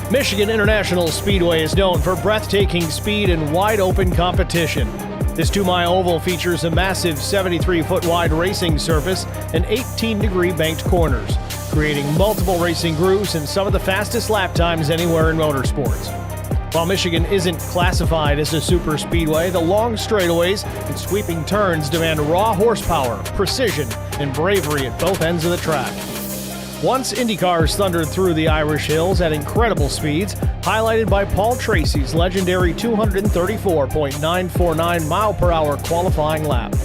Michigan International Speedway is known for breathtaking speed and wide-open competition. This 2-mile oval features a massive 73-foot wide racing surface and 18-degree banked corners, creating multiple racing grooves and some of the fastest lap times anywhere in motorsports. While Michigan isn't classified as a super speedway, the long straightaways and sweeping turns demand raw horsepower, precision, and bravery at both ends of the track. Once IndyCars thundered through the Irish Hills at incredible speeds, highlighted by Paul Tracy's legendary 234.949 mile-per-hour qualifying lap.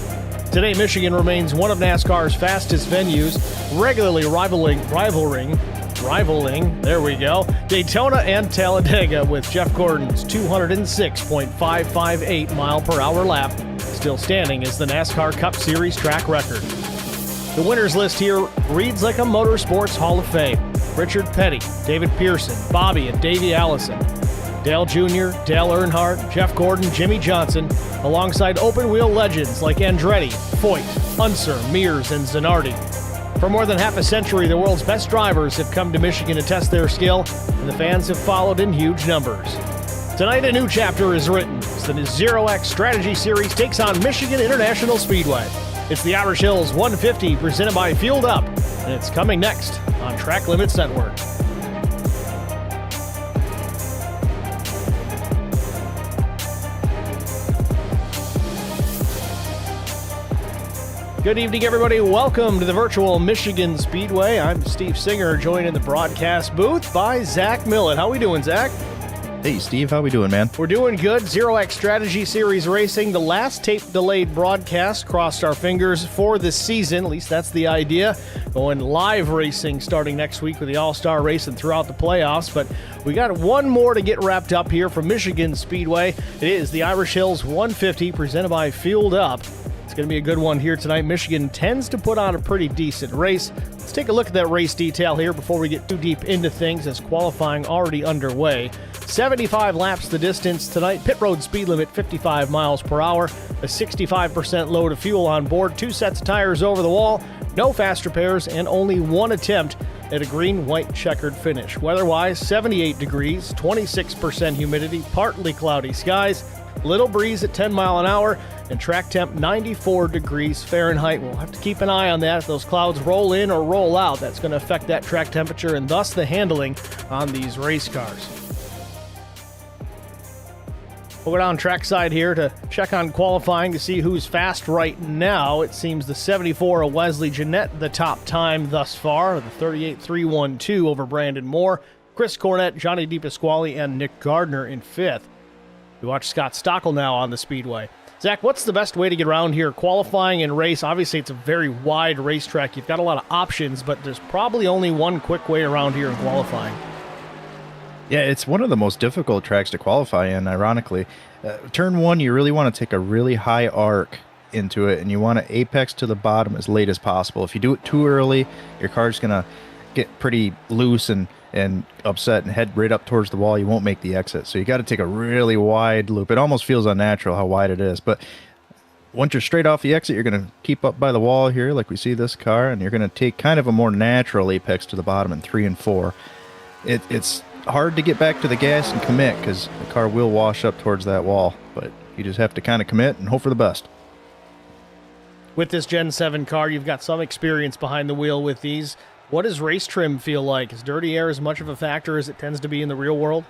Today, Michigan remains one of NASCAR's fastest venues, regularly rivaling Daytona and Talladega, with Jeff Gordon's 206.558 mile-per-hour lap still standing as the NASCAR Cup Series track record. The winners list here reads like a Motorsports Hall of Fame. Richard Petty, David Pearson, Bobby and Davey Allison, Dale Jr., Dale Earnhardt, Jeff Gordon, Jimmy Johnson, alongside open-wheel legends like Andretti, Foyt, Unser, Mears, and Zanardi. For more than half a century, the world's best drivers have come to Michigan to test their skill, and the fans have followed in huge numbers. Tonight, a new chapter is written as the ZeroX Strategy Series takes on Michigan International Speedway. It's the Irish Hills 150 presented by Fueled Up, and it's coming next on Track Limits Network. Good evening, everybody. Welcome to the virtual Michigan Speedway. I'm Steve Singer, joined in the broadcast booth by Zach Millett. How we doing, Zach? Hey, Steve. How we doing, man? We're doing good. ZeroX Strategy Series Racing, the last tape-delayed broadcast. Crossed our fingers for this season. At least that's the idea. Going live racing starting next week with the All-Star race and throughout the playoffs. But we got one more to get wrapped up here from Michigan Speedway. It is the Irish Hills 150 presented by Fueled Up. It's going to be a good one here tonight. Michigan tends to put on a pretty decent race. Let's take a look at that race detail here before we get too deep into things, as qualifying already underway. 75 laps the distance tonight. Pit road speed limit 55 miles per hour. A 65% load of fuel on board. 2 sets of tires over the wall. No fast repairs and only one attempt at a green-white checkered finish. Weather-wise, 78 degrees, 26% humidity, partly cloudy skies, little breeze at 10 mile an hour, and track temp 94 degrees Fahrenheit. We'll have to keep an eye on that. If those clouds roll in or roll out, that's going to affect that track temperature and thus the handling on these race cars. We'll go down trackside here to check on qualifying to see who's fast right now. It seems the 74 of Wesley Jeanette, the top time thus far, the 38.312 over Brandon Moore, Chris Cornett, Johnny DePasquale, and Nick Gardner in 5th. We watch Scott Stockel now on the Speedway. Zach, what's the best way to get around here? Qualifying and race, obviously it's a very wide racetrack. You've got a lot of options, but there's probably only one quick way around here in qualifying. Yeah, it's one of the most difficult tracks to qualify in, ironically. Turn 1, you really want to take a really high arc into it, and you want to apex to the bottom as late as possible. If you do it too early, your car's going to get pretty loose and upset and head right up towards the wall. You won't make the exit. So you got to take a really wide loop. It almost feels unnatural how wide it is. But once you're straight off the exit, you're going to keep up by the wall here like we see this car, and you're going to take kind of a more natural apex to the bottom in 3 and 4. It's hard to get back to the gas and commit because the car will wash up towards that wall. But you just have to kind of commit and hope for the best. With this Gen 7 car, you've got some experience behind the wheel with these. What does race trim feel like? Is dirty air as much of a factor as it tends to be in the real world?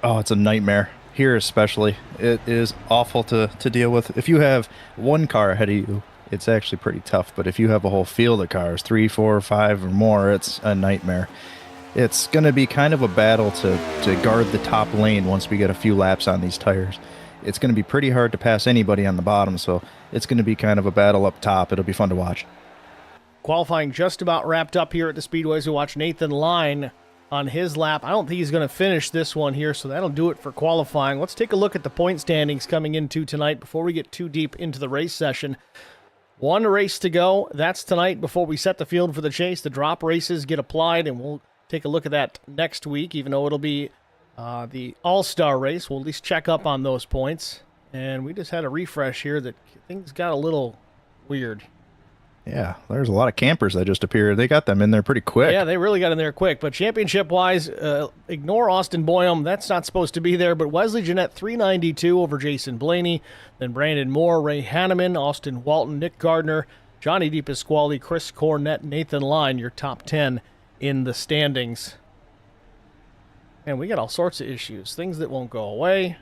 Oh, it's a nightmare. Here especially. It is awful to deal with. If you have one car ahead of you, it's actually pretty tough. But if you have a whole field of cars, 3, 4, 5 or more, it's a nightmare. It's going to be kind of a battle to guard the top lane once we get a few laps on these tires. It's going to be pretty hard to pass anybody on the bottom, so it's going to be kind of a battle up top. It'll be fun to watch. Qualifying just about wrapped up here at the Speedways. We watch Nathan Line on his lap. I don't think he's going to finish this one here, so that'll do it for qualifying. Let's take a look at the point standings coming into tonight before we get too deep into the race session. One race to go. That's tonight before we set the field for the chase. The drop races get applied, and we'll take a look at that next week, even though it'll be the All-Star race. We'll at least check up on those points. And we just had a refresh here that things got a little weird. Yeah, there's a lot of campers that just appeared. They got them in there pretty quick. Yeah, they really got in there quick. But championship-wise, ignore Austin Boyum. That's not supposed to be there. But Wesley Jeanette, 392 over Jason Blaney. Then Brandon Moore, Ray Hanneman, Austin Walton, Nick Gardner, Johnny DePasquale, Chris Cornett, Nathan Line, your top 10 in the standings. And we got all sorts of issues, things that won't go away.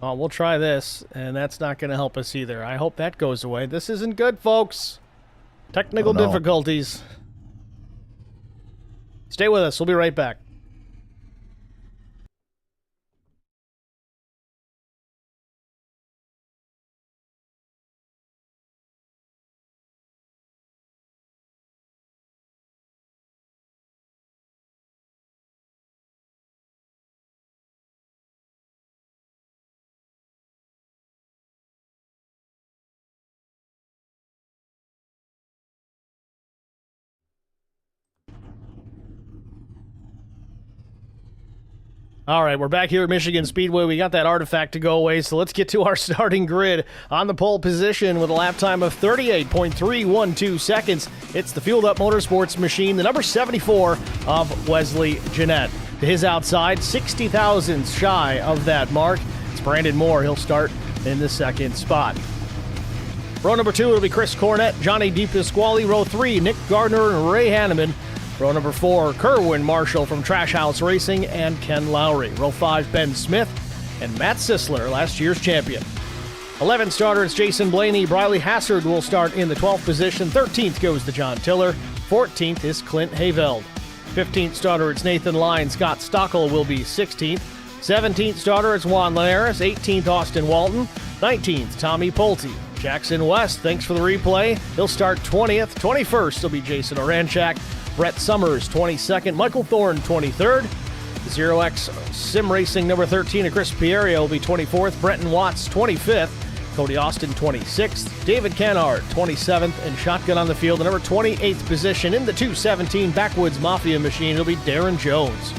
Oh, we'll try this, and that's not going to help us either. I hope that goes away. This isn't good, folks. Technical difficulties. Stay with us. We'll be right back. All right, we're back here at Michigan Speedway. We got that artifact to go away, so let's get to our starting grid. On the pole position with a lap time of 38.312 seconds, it's the Fueled Up Motorsports machine, the number 74 of Wesley Jeanette. To his outside, 60 thousandths shy of that mark. It's Brandon Moore. He'll start in the second spot. Row number 2 will be Chris Cornett, Johnny DePasquale. Row 3, Nick Gardner and Ray Hanneman. Row number 4, Kerwin Marshall from Trash House Racing and Ken Lowry. Row 5, Ben Smith and Matt Sisler, last year's champion. 11th starter is Jason Blaney. Briley Hassard will start in the 12th position. 13th goes to John Tiller. 14th is Clint Hayveld. 15th starter is Nathan Line. Scott Stockel will be 16th. 17th starter is Juan Linares. 18th, Austin Walton. 19th, Tommy Pulte. Jackson West, thanks for the replay. He'll start 20th. 21st will be Jason Oranchak. Brett Summers, 22nd. Michael Thorne, 23rd. ZeroX Sim Racing number 13 of Chris Pieria will be 24th. Brenton Watts, 25th. Cody Austin, 26th. David Canard, 27th. And shotgun on the field, the number 28th position in the 217 Backwoods Mafia machine. It'll be Darren Jones.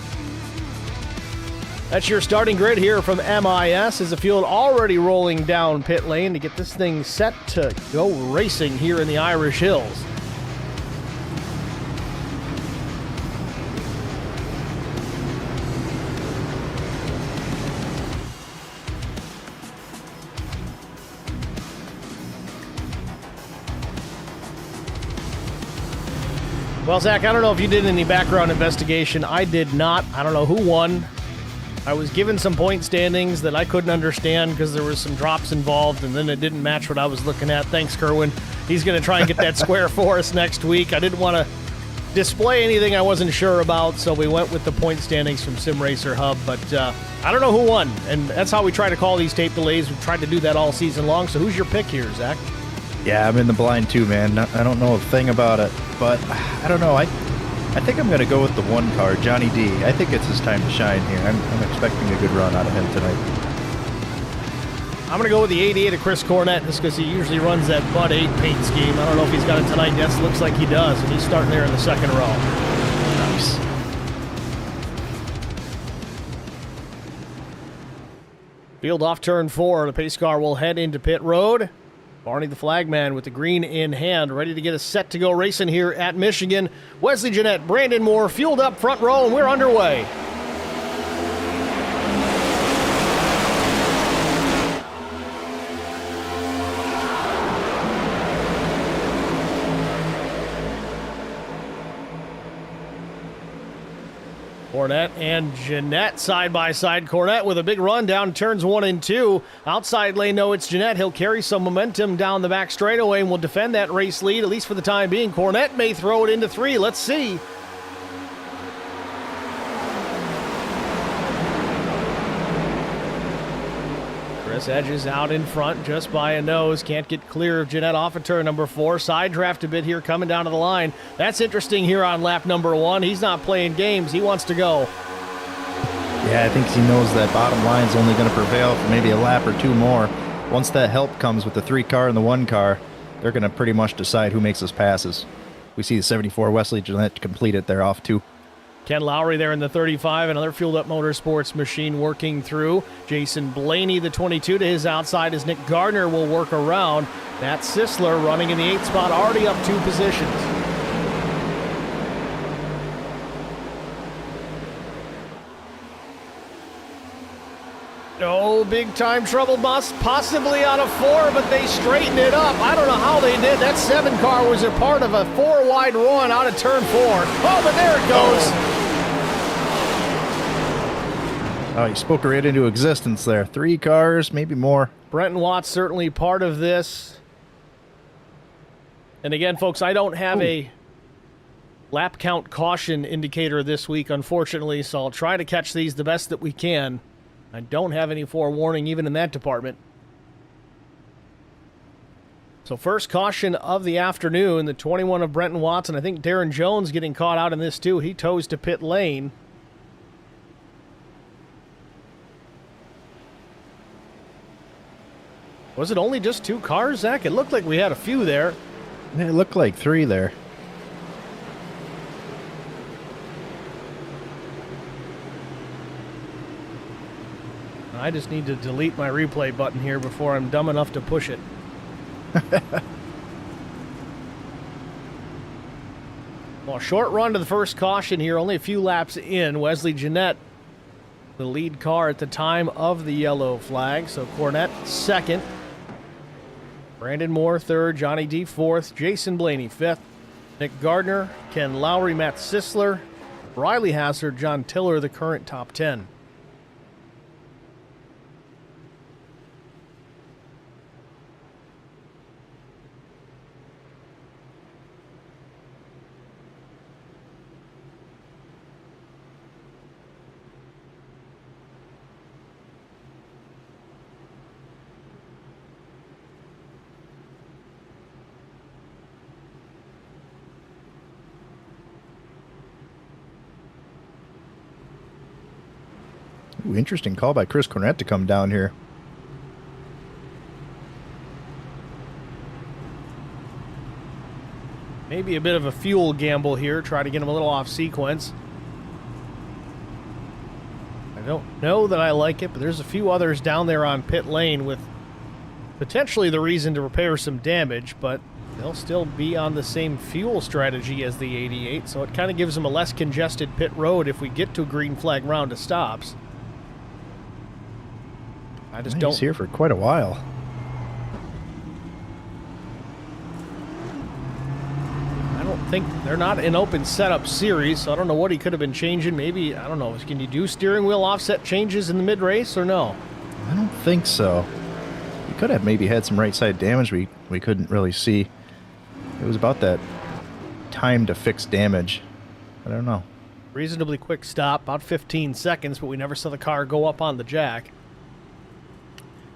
That's your starting grid here from MIS. As the field already rolling down pit lane to get this thing set to go racing here in the Irish Hills. Well, Zach, I don't know if you did any background investigation. I did not. I don't know who won. I was given some point standings that I couldn't understand because there was some drops involved, and then it didn't match what I was looking at. Thanks, Kerwin. He's going to try and get that square for us next week. I didn't want to display anything I wasn't sure about, so we went with the point standings from Sim Racer Hub. But I don't know who won, and that's how we try to call these tape delays. We've tried to do that all season long. So who's your pick here, Zach? Yeah, I'm in the blind too, man. I don't know a thing about it, but I don't know. I think I'm going to go with the one car, Johnny D. I think it's his time to shine here. I'm expecting a good run out of him tonight. I'm going to go with the 88 of Chris Cornett just because he usually runs that Bud 8 paint scheme. I don't know if he's got it tonight. Yes, looks like he does, and he's starting there in the second row. Nice. Field off turn 4. The pace car will head into pit road. Barney the flagman with the green in hand, ready to get us set to go racing here at Michigan. Wesley Jeanette, Brandon Moore, fueled up front row, and we're underway. Cornett and Jeanette side by side. Cornett with a big run down turns 1 and 2. Outside lane, no, it's Jeanette. He'll carry some momentum down the back straightaway and will defend that race lead, at least for the time being. Cornett may throw it into 3. Let's see. Chris edges out in front just by a nose. Can't get clear of Jeanette off of turn number 4. Side draft a bit here coming down to the line. That's interesting here on lap number 1. He's not playing games. He wants to go. Yeah, I think he knows that bottom line is only going to prevail for maybe a lap or 2 more. Once that help comes with the 3 car and the 1 car, they're going to pretty much decide who makes those passes. We see the 74 Wesley Jeanette complete it there off 2. Ken Lowry there in the 35, another Fueled Up Motorsports machine working through. Jason Blaney, the 22, to his outside as Nick Gardner will work around. Matt Sisler running in the 8th spot, already up 2 positions. Oh, big time trouble bus, possibly out of 4, but they straightened it up. I don't know how they did. That 7 car was a part of a 4-wide run out of turn 4. Oh, but there it goes. Oh, you spoke right into existence there. 3 cars, maybe more. Brenton Watts certainly part of this. And again, folks, I don't have a lap count caution indicator this week, unfortunately, so I'll try to catch these the best that we can. I don't have any forewarning even in that department. So first caution of the afternoon, the 21 of Brenton Watts, and I think Darren Jones getting caught out in this too. He toes to pit lane. Was it only just 2 cars, Zach? It looked like we had a few there. It looked like 3 there. I just need to delete my replay button here before I'm dumb enough to push it. Well, short run to the first caution here, only a few laps in. Wesley Jeanette, the lead car at the time of the yellow flag. So Cornette second. Brandon Moore third, Johnny D fourth, Jason Blaney fifth, Nick Gardner, Ken Lowry, Matt Sisler, Riley Hassard, John Tiller, the current top 10. Ooh, interesting call by Chris Cornette to come down here. Maybe a bit of a fuel gamble here, try to get him a little off sequence. I don't know that I like it, but there's a few others down there on pit lane with potentially the reason to repair some damage, but they'll still be on the same fuel strategy as the 88, so it kind of gives them a less congested pit road if we get to a green flag round of stops. I just don't. He's here for quite a while. I don't think they're not an open setup series, so I don't know what he could have been changing. Maybe, I don't know, can you do steering wheel offset changes in the mid-race or no? I don't think so. He could have maybe had some right side damage we couldn't really see. It was about that time to fix damage. I don't know. Reasonably quick stop, about 15 seconds, but we never saw the car go up on the jack.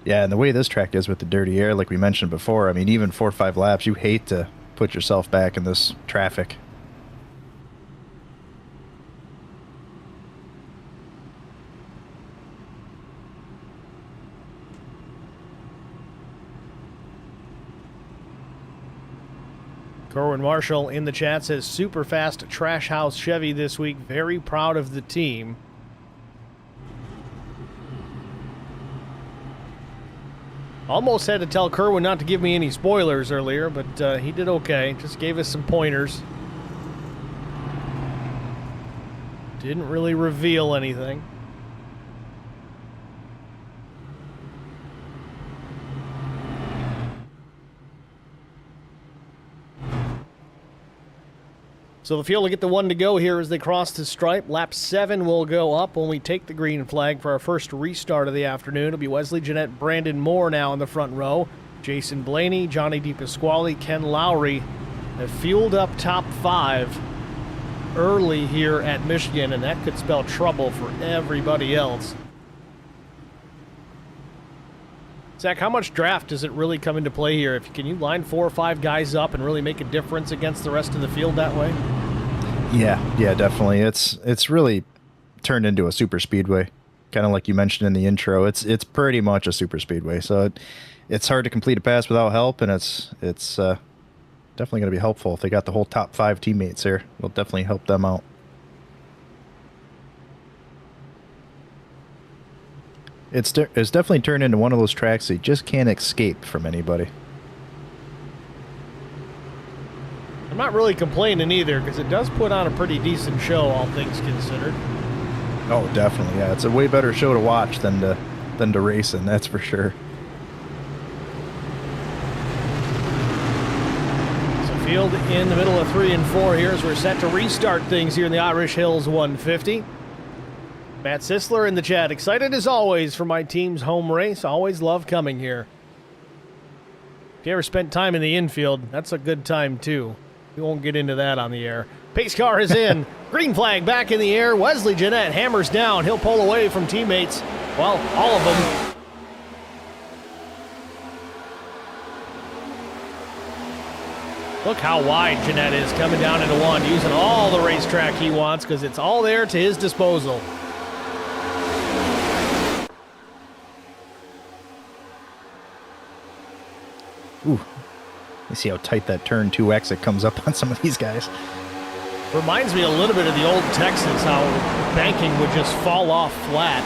Yeah, and the way this track is with the dirty air, like we mentioned before, I mean, even 4 or 5 laps, you hate to put yourself back in this traffic. Corwin Marshall in the chat says, super fast trash house Chevy this week. Very proud of the team. Almost had to tell Kerwin not to give me any spoilers earlier, but he did okay. Just gave us some pointers. Didn't really reveal anything. So the field will get the 1 to go here as they cross the stripe. Lap 7 will go up when we take the green flag for our first restart of the afternoon. It'll be Wesley Jeanette, Brandon Moore now in the front row. Jason Blaney, Johnny DePasquale, Ken Lowry have fueled up top 5 early here at Michigan, and that could spell trouble for everybody else. Zach, how much draft does it really come into play here? Can you line 4 or 5 guys up and really make a difference against the rest of the field that way? Yeah, definitely. It's really turned into a super speedway, kind of like you mentioned in the intro. It's pretty much a super speedway. So it's hard to complete a pass without help, and it's definitely going to be helpful if they got the whole top 5 teammates here. It'll definitely help them out. It's definitely turned into one of those tracks that you just can't escape from anybody. I'm not really complaining either, because it does put on a pretty decent show, all things considered. Oh, definitely. Yeah, it's a way better show to watch than to race in, that's for sure. So field in the middle of 3 and 4 here as we're set to restart things here in the Irish Hills 150. Matt Sisler in the chat. Excited as always for my team's home race. Always love coming here. If you ever spent time in the infield, that's a good time too. We won't get into that on the air. Pace car is in. Green flag back in the air. Wesley Jeanette hammers down. He'll pull away from teammates. Well, all of them. Look how wide Jeanette is coming down into 1, using all the racetrack he wants because it's all there to his disposal. Ooh. You see how tight that turn 2 exit comes up on some of these guys. Reminds me a little bit of the old Texas, how banking would just fall off flat.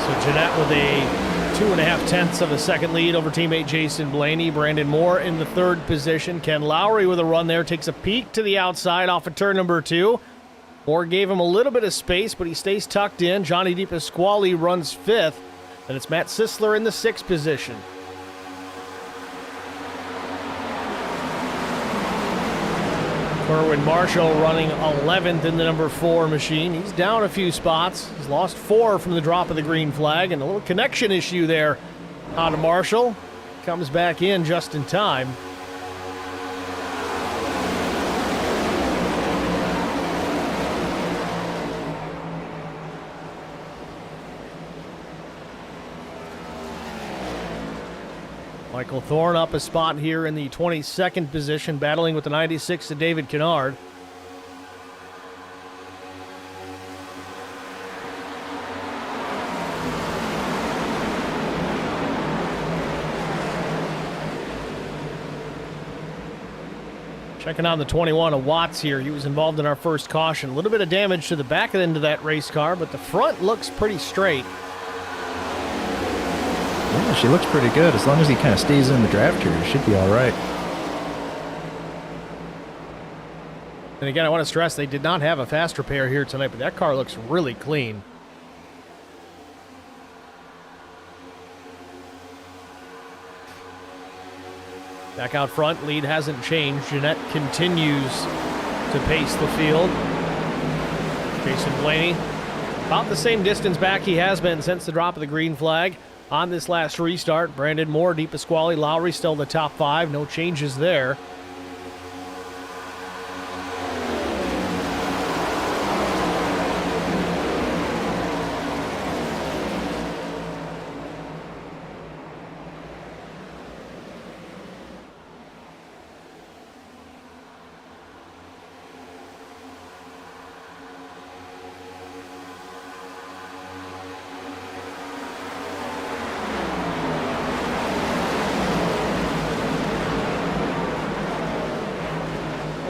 So Jeanette with a 2.5 of a second lead over teammate Jason Blaney. Brandon Moore in the 3rd position. Ken Lowry with a run there. Takes a peek to the outside off of turn number 2. Moore gave him a little bit of space, but he stays tucked in. Johnny DePasquale runs 5th. And it's Matt Sisler in the 6th position. Kerwin Marshall running 11th in the number 4 machine. He's down a few spots. He's lost 4 from the drop of the green flag, and a little connection issue there out of Marshall. Comes back in just in time. Michael Thorne up a spot here in the 22nd position, battling with the 96 of David Kennard. Checking on the 21 of Watts here. He was involved in our first caution. A little bit of damage to the back end of that race car, but the front looks pretty straight. Yeah, she looks pretty good. As long as he kind of stays in the draft here, he should be all right. And again, I want to stress they did not have a fast repair here tonight, but that car looks really clean. Back out front, lead hasn't changed. Jeanette continues to pace the field. Jason Blaney, about the same distance back he has been since the drop of the green flag. On this last restart, Brandon Moore, DePasquale, Lowry still in the top 5. No changes there.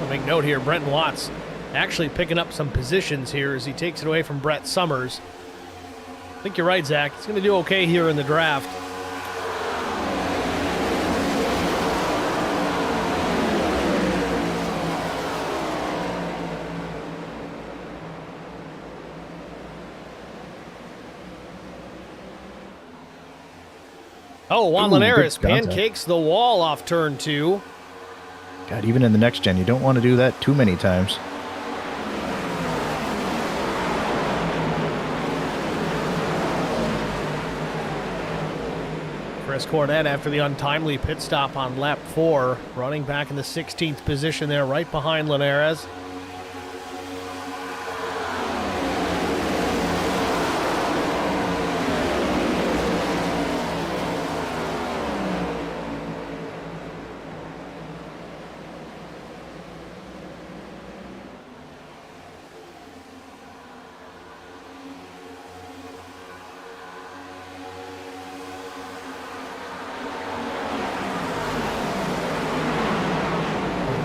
Make note here, Brenton Watts actually picking up some positions here as he takes it away from Brett Summers. I think you're right, Zach. He's going to do okay here in the draft. Oh, Juan Linares pancakes the wall off turn 2. God, even in the next gen, you don't want to do that too many times. Chris Cornette, after the untimely pit stop on lap 4, running back in the 16th position there, right behind Linares.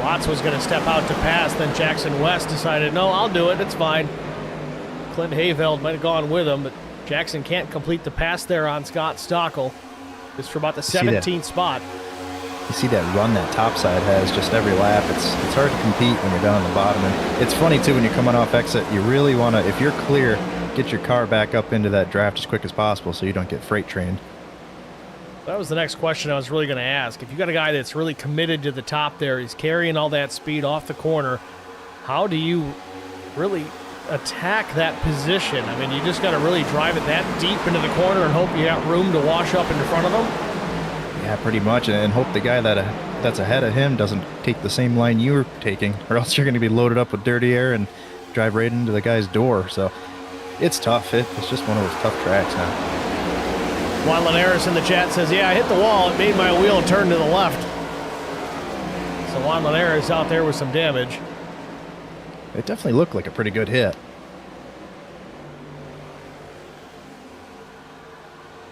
Watts was going to step out to pass, then Jackson West decided, no, I'll do it, it's fine. Clint Hayveld might have gone with him, but Jackson can't complete the pass there on Scott Stockel. Just for about the 17th spot. You see that run that topside has just every lap. It's hard to compete when you're down on the bottom. And it's funny, too, when you're coming off exit, you really want to, if you're clear, get your car back up into that draft as quick as possible so you don't get freight trained. That was the next question I was really going to ask. If you got a guy that's really committed to the top there, he's carrying all that speed off the corner, how do you really attack that position? I mean, you just got to really drive it that deep into the corner and hope you got room to wash up in front of him? Yeah, pretty much, and hope the guy that's ahead of him doesn't take the same line you're taking, or else you're going to be loaded up with dirty air and drive right into the guy's door. So it's tough. It's just one of those tough tracks now. Juan Linares in the chat says, yeah, I hit the wall. It made my wheel turn to the left. So Juan Linares out there with some damage. It definitely looked like a pretty good hit.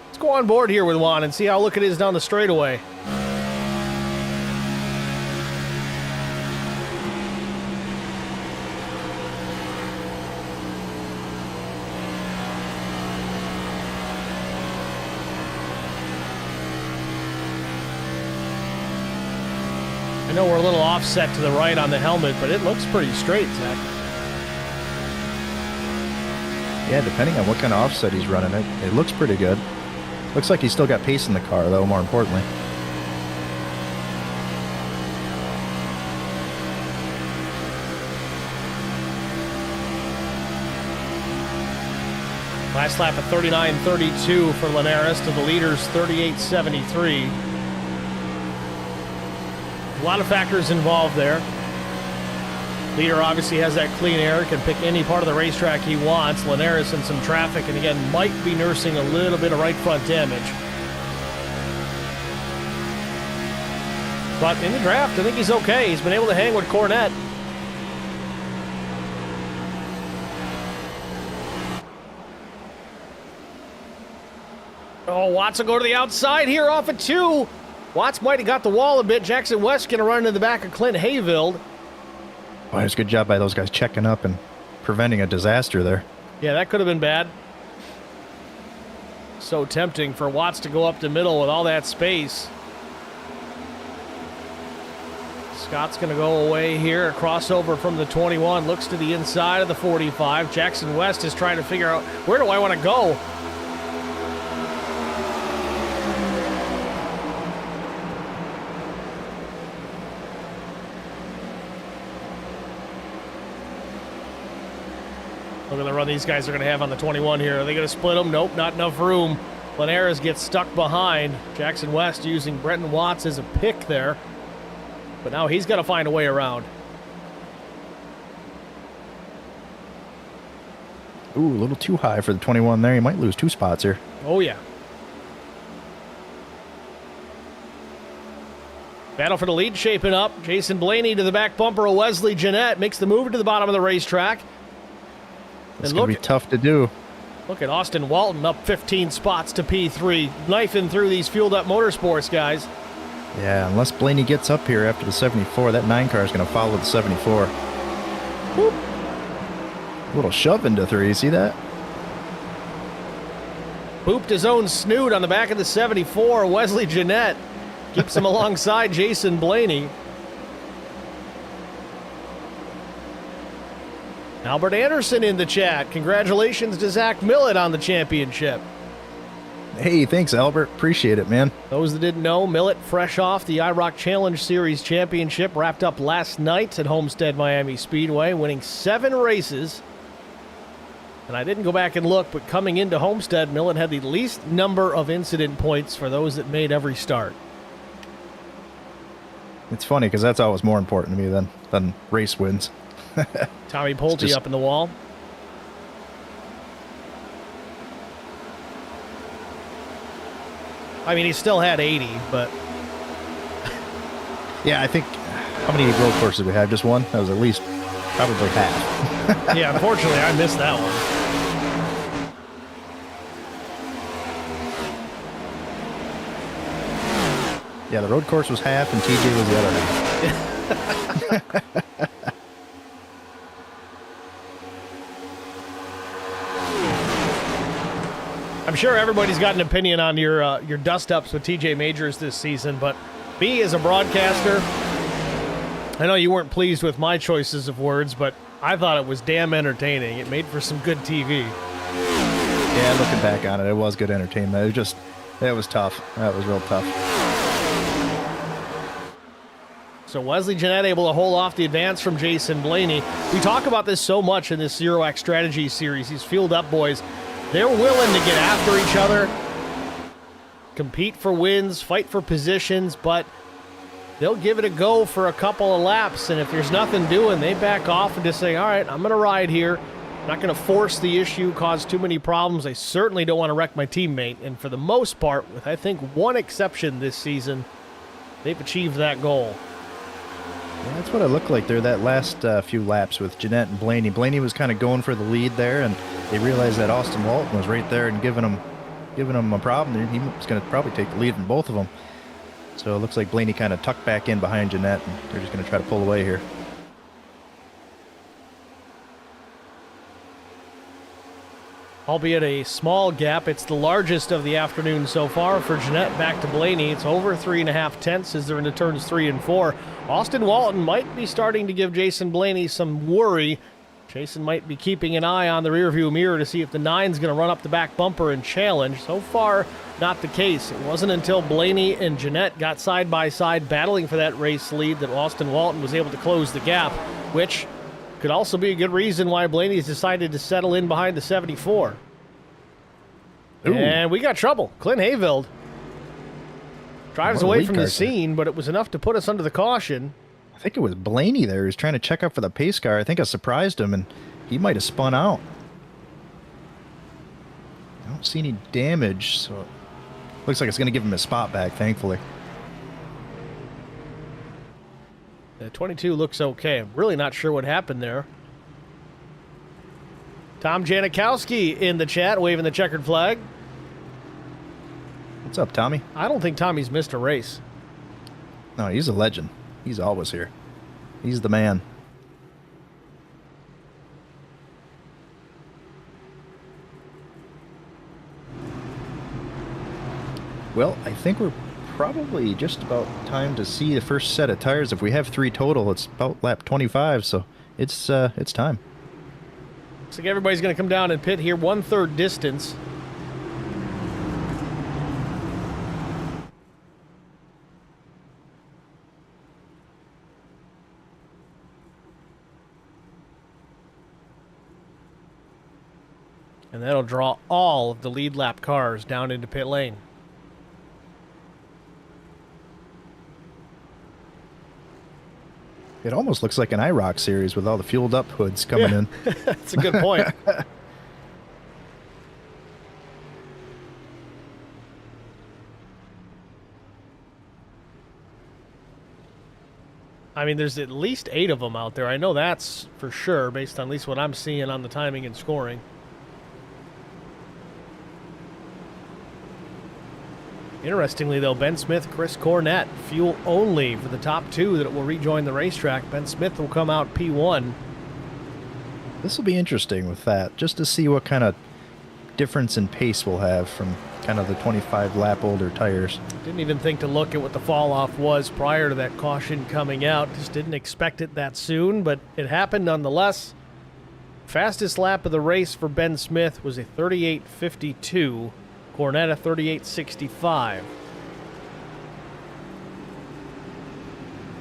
Let's go on board here with Juan and see how look it is down the straightaway. I know we're a little offset to the right on the helmet, but it looks pretty straight, Zach. Yeah, depending on what kind of offset he's running, it looks pretty good. Looks like he's still got pace in the car, though, more importantly. Last lap at 39.32 for Linares to the leader's 38.73. A lot of factors involved there. Leader obviously has that clean air, can pick any part of the racetrack he wants. Linares in some traffic, and again, might be nursing a little bit of right front damage. But in the draft, I think he's okay. He's been able to hang with Cornette. Oh, Watts will go to the outside here off of 2. Watts might have got the wall a bit. Jackson West going to run into the back of Clint Hayveld. Well, it was a good job by those guys checking up and preventing a disaster there. Yeah, that could have been bad. So tempting for Watts to go up the middle with all that space. Scott's going to go away here. A crossover from the 21. Looks to the inside of the 45. Jackson West is trying to figure out, where do I want to go? Look at the run these guys are going to have on the 21 here. Are they going to split them? Nope, not enough room. Linares gets stuck behind. Jackson West using Brenton Watts as a pick there. But now he's got to find a way around. Ooh, a little too high for the 21 there. He might lose 2 spots here. Oh, yeah. Battle for the lead shaping up. Jason Blaney to the back bumper of Wesley Jeanette. Makes the move to the bottom of the racetrack. It's going to be tough to do. Look at Austin Walton up 15 spots to P3. Knifing through these fueled-up motorsports, guys. Yeah, unless Blaney gets up here after the 74, that 9 car is going to follow the 74. Whoop. A little shove into 3, see that? Booped his own snoot on the back of the 74. Wesley Jeanette keeps him alongside Jason Blaney. Albert Anderson in the chat. Congratulations to Zach Millett on the championship. Hey, thanks, Albert. Appreciate it, man. Those that didn't know, Millett, fresh off the IROC Challenge Series championship, wrapped up last night at Homestead Miami Speedway, winning 7 races. And I didn't go back and look, but coming into Homestead, Millett had the least number of incident points for those that made every start. It's funny because that's always more important to me than race wins. Tommy Pulte up in the wall. I mean, he still had 80, but... Yeah, I think... How many road courses we had? Just one? That was at least probably half. Yeah, unfortunately, I missed that one. Yeah, the road course was half and TJ was the other half. I'm sure everybody's got an opinion on your dust-ups with TJ Majors this season, but me as a broadcaster, I know you weren't pleased with my choices of words, but I thought it was damn entertaining. It made for some good TV. Yeah, looking back on it, it was good entertainment. It was tough. That was real tough. So Wesley Jeanette able to hold off the advance from Jason Blaney. We talk about this so much in this ZeroX strategy series. These fueled up boys, they're willing to get after each other, compete for wins, fight for positions, but they'll give it a go for a couple of laps, and if there's nothing doing, they back off and just say, all right, I'm going to ride here. I'm not going to force the issue, cause too many problems. I certainly don't want to wreck my teammate, and for the most part, with I think one exception this season, they've achieved that goal. Yeah, that's what it looked like there that last few laps with Jeanette and Blaney. Blaney was kind of going for the lead there, and they realized that Austin Walton was right there and giving him a problem. He was going to probably take the lead from both of them. So it looks like Blaney kind of tucked back in behind Jeanette, and they're just going to try to pull away here. Albeit a small gap, it's the largest of the afternoon so far for Jeanette back to Blaney. It's over 3.5 tenths as they're into turns 3 and 4. Austin Walton might be starting to give Jason Blaney some worry. Jason might be keeping an eye on the rearview mirror to see if the 9's going to run up the back bumper and challenge. So far, not the case. It wasn't until Blaney and Jeanette got side by side battling for that race lead that Austin Walton was able to close the gap, which could also be a good reason why Blaney's decided to settle in behind the 74. Ooh. And we got trouble. Clint Hayfield drives away from the scene, but it was enough to put us under the caution. I think it was Blaney there. He was trying to check up for the pace car. I think I surprised him, and he might have spun out. I don't see any damage, so looks like it's going to give him his spot back, thankfully. The 22 looks okay. I'm really not sure what happened there. Tom Janikowski in the chat, waving the checkered flag. What's up, Tommy? I don't think Tommy's missed a race. No, he's a legend. He's always here. He's the man. Well, I think we're probably just about time to see the first set of tires. If we have 3 total, it's about lap 25, so it's time. Looks like everybody's going to come down and pit here 1/3 distance. And that'll draw all of the lead lap cars down into pit lane. It almost looks like an IROC series with all the fueled up hoods coming in. That's a good point. I mean, there's at least 8 of them out there. I know that's for sure, based on at least what I'm seeing on the timing and scoring. Interestingly, though, Ben Smith, Chris Cornett, fuel only for the top 2 that will rejoin the racetrack. Ben Smith will come out P1. This will be interesting with that, just to see what kind of difference in pace we'll have from kind of the 25 lap older tires. Didn't even think to look at what the fall off was prior to that caution coming out. Just didn't expect it that soon, but it happened nonetheless. Fastest lap of the race for Ben Smith was a 38.52. Cornetta 38.65.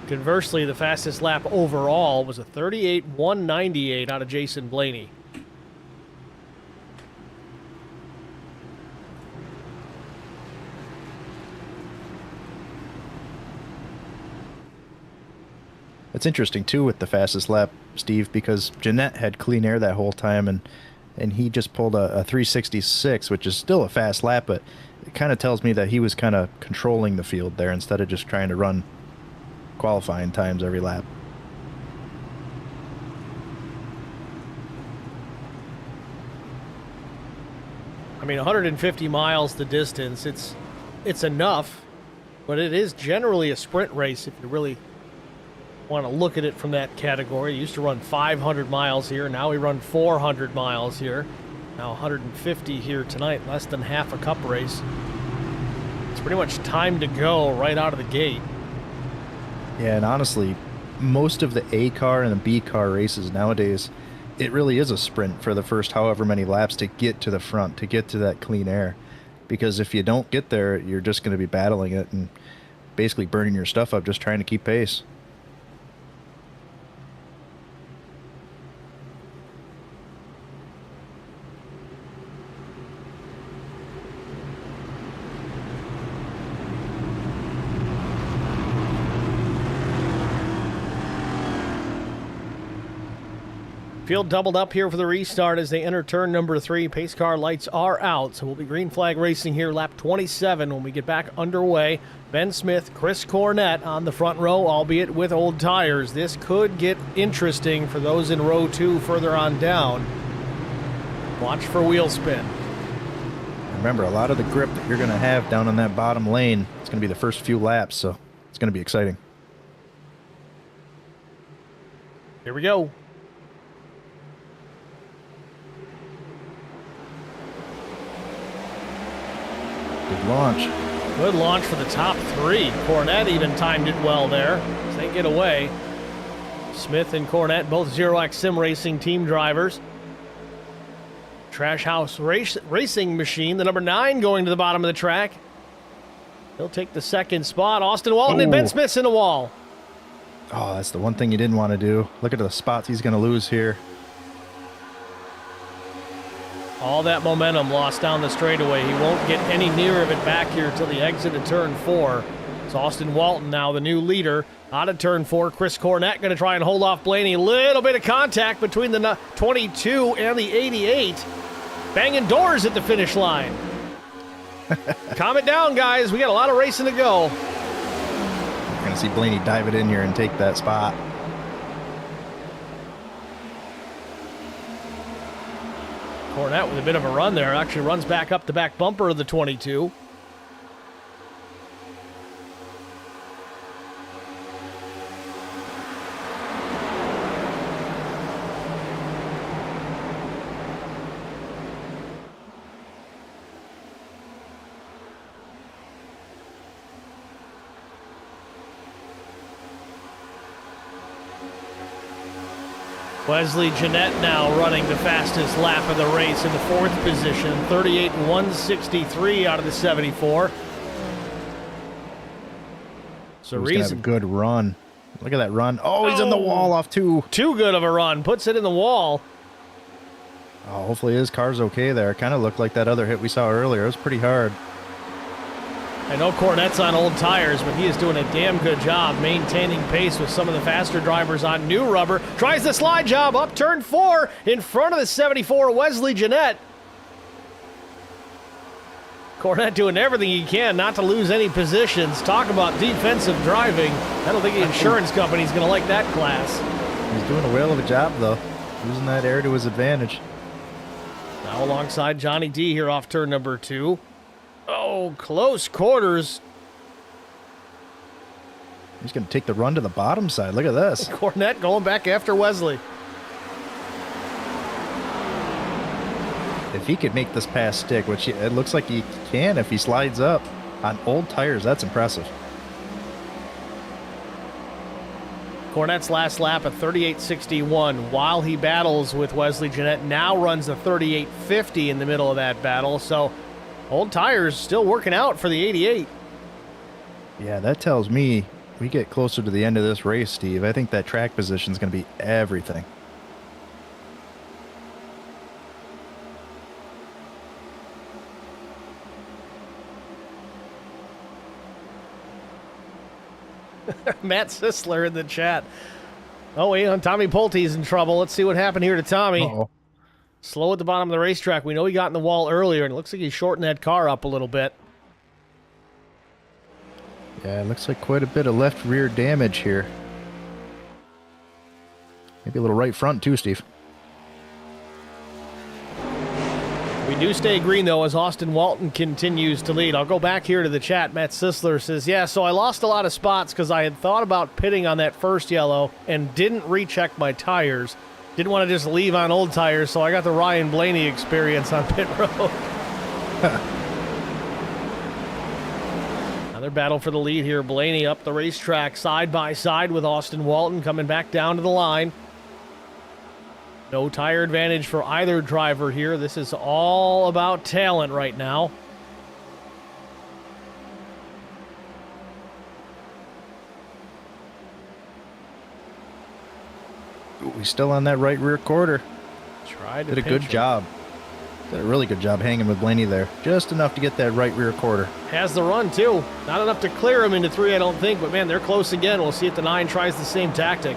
Conversely, the fastest lap overall was a 38.198 out of Jason Blaney. It's interesting, too, with the fastest lap, Steve, because Jeanette had clean air that whole time, and he just pulled a 366, which is still a fast lap, but it kind of tells me that he was kind of controlling the field there instead of just trying to run qualifying times every lap. I mean, 150 miles the distance, it's enough, but it is generally a sprint race if you really want to look at it from that category. He used to run 500 miles here. Now we run 400 miles here. Now 150 here tonight, less than half a cup race. It's pretty much time to go right out of the gate. Yeah, and honestly, most of the A car and the B car races nowadays, it really is a sprint for the first however many laps to get to the front, to get to that clean air. Because if you don't get there, you're just going to be battling it and basically burning your stuff up just trying to keep pace. Field doubled up here for the restart as they enter turn number 3. Pace car lights are out, so we'll be green flag racing here lap 27 when we get back underway. Ben Smith, Chris Cornett on the front row, albeit with old tires. This could get interesting for those in row 2 further on down. Watch for wheel spin. Remember, a lot of the grip that you're going to have down in that bottom lane, it's going to be the first few laps, so it's going to be exciting. Here we go. Good launch. Good launch for the top 3. Cornett even timed it well there as they get away. Smith and Cornett, both ZeroX Sim Racing team drivers. Trash House Racing Machine, the number 9 going to the bottom of the track. He'll take the second spot. Austin Walton and Ben Smith's in the wall. Oh, that's the one thing you didn't want to do. Look at the spots he's going to lose here. All that momentum lost down the straightaway. He won't get any nearer of it back here until the exit of turn 4. It's Austin Walton now the new leader. Out of turn 4, Chris Cornett going to try and hold off Blaney. Little bit of contact between the 22 and the 88. Banging doors at the finish line. Calm it down, guys. We got a lot of racing to go. You're going to see Blaney dive it in here and take that spot. Cornett with a bit of a run there. Actually runs back up the back bumper of the 22. Wesley Jeanette now running the fastest lap of the race in the 4th position. 38.163 out of the 74. So he's gonna have a good run. Look at that run. Oh, he's in the wall off 2. Too good of a run. Puts it in the wall. Oh, hopefully his car's okay there. Kind of looked like that other hit we saw earlier. It was pretty hard. I know Cornett's on old tires, but he is doing a damn good job maintaining pace with some of the faster drivers on new rubber. Tries the slide job up turn 4 in front of the 74, Wesley Jeanette. Cornett doing everything he can not to lose any positions. Talk about defensive driving. I don't think the insurance company's going to like that class. He's doing a whale of a job, though. Using that air to his advantage. Now alongside Johnny D here off turn number 2. Oh, close quarters. He's going to take the run to the bottom side. Look at this. Cornett going back after Wesley. If he could make this pass stick, which it looks like he can if he slides up on old tires, that's impressive. Cornett's last lap at 38.61 while he battles with Wesley Jeanette. Now runs a 38.50 in the middle of that battle. So old tires still working out for the 88. Yeah, that tells me we get closer to the end of this race, Steve. I think that track position is going to be everything. Matt Sisler in the chat. Oh, wait, Tommy Pulte's in trouble. Let's see what happened here to Tommy. Uh-oh. Slow at the bottom of the racetrack. We know he got in the wall earlier, and it looks like he shortened that car up a little bit. Yeah, it looks like quite a bit of left rear damage here. Maybe a little right front too, Steve. We do stay green, though, as Austin Walton continues to lead. I'll go back here to the chat. Matt Sisler says, yeah, so I lost a lot of spots because I had thought about pitting on that first yellow and didn't recheck my tires. Didn't want to just leave on old tires, so I got the Ryan Blaney experience on pit road. Another battle for the lead here. Blaney up the racetrack side by side with Austin Walton coming back down to the line. No tire advantage for either driver here. This is all about talent right now. Ooh, he's still on that right rear quarter. Tried to Did a good job. Did a really good job hanging with Blaney there. Just enough to get that right rear quarter. Has the run, too. Not enough to clear him into 3, I don't think. But, man, they're close again. We'll see if the 9 tries the same tactic.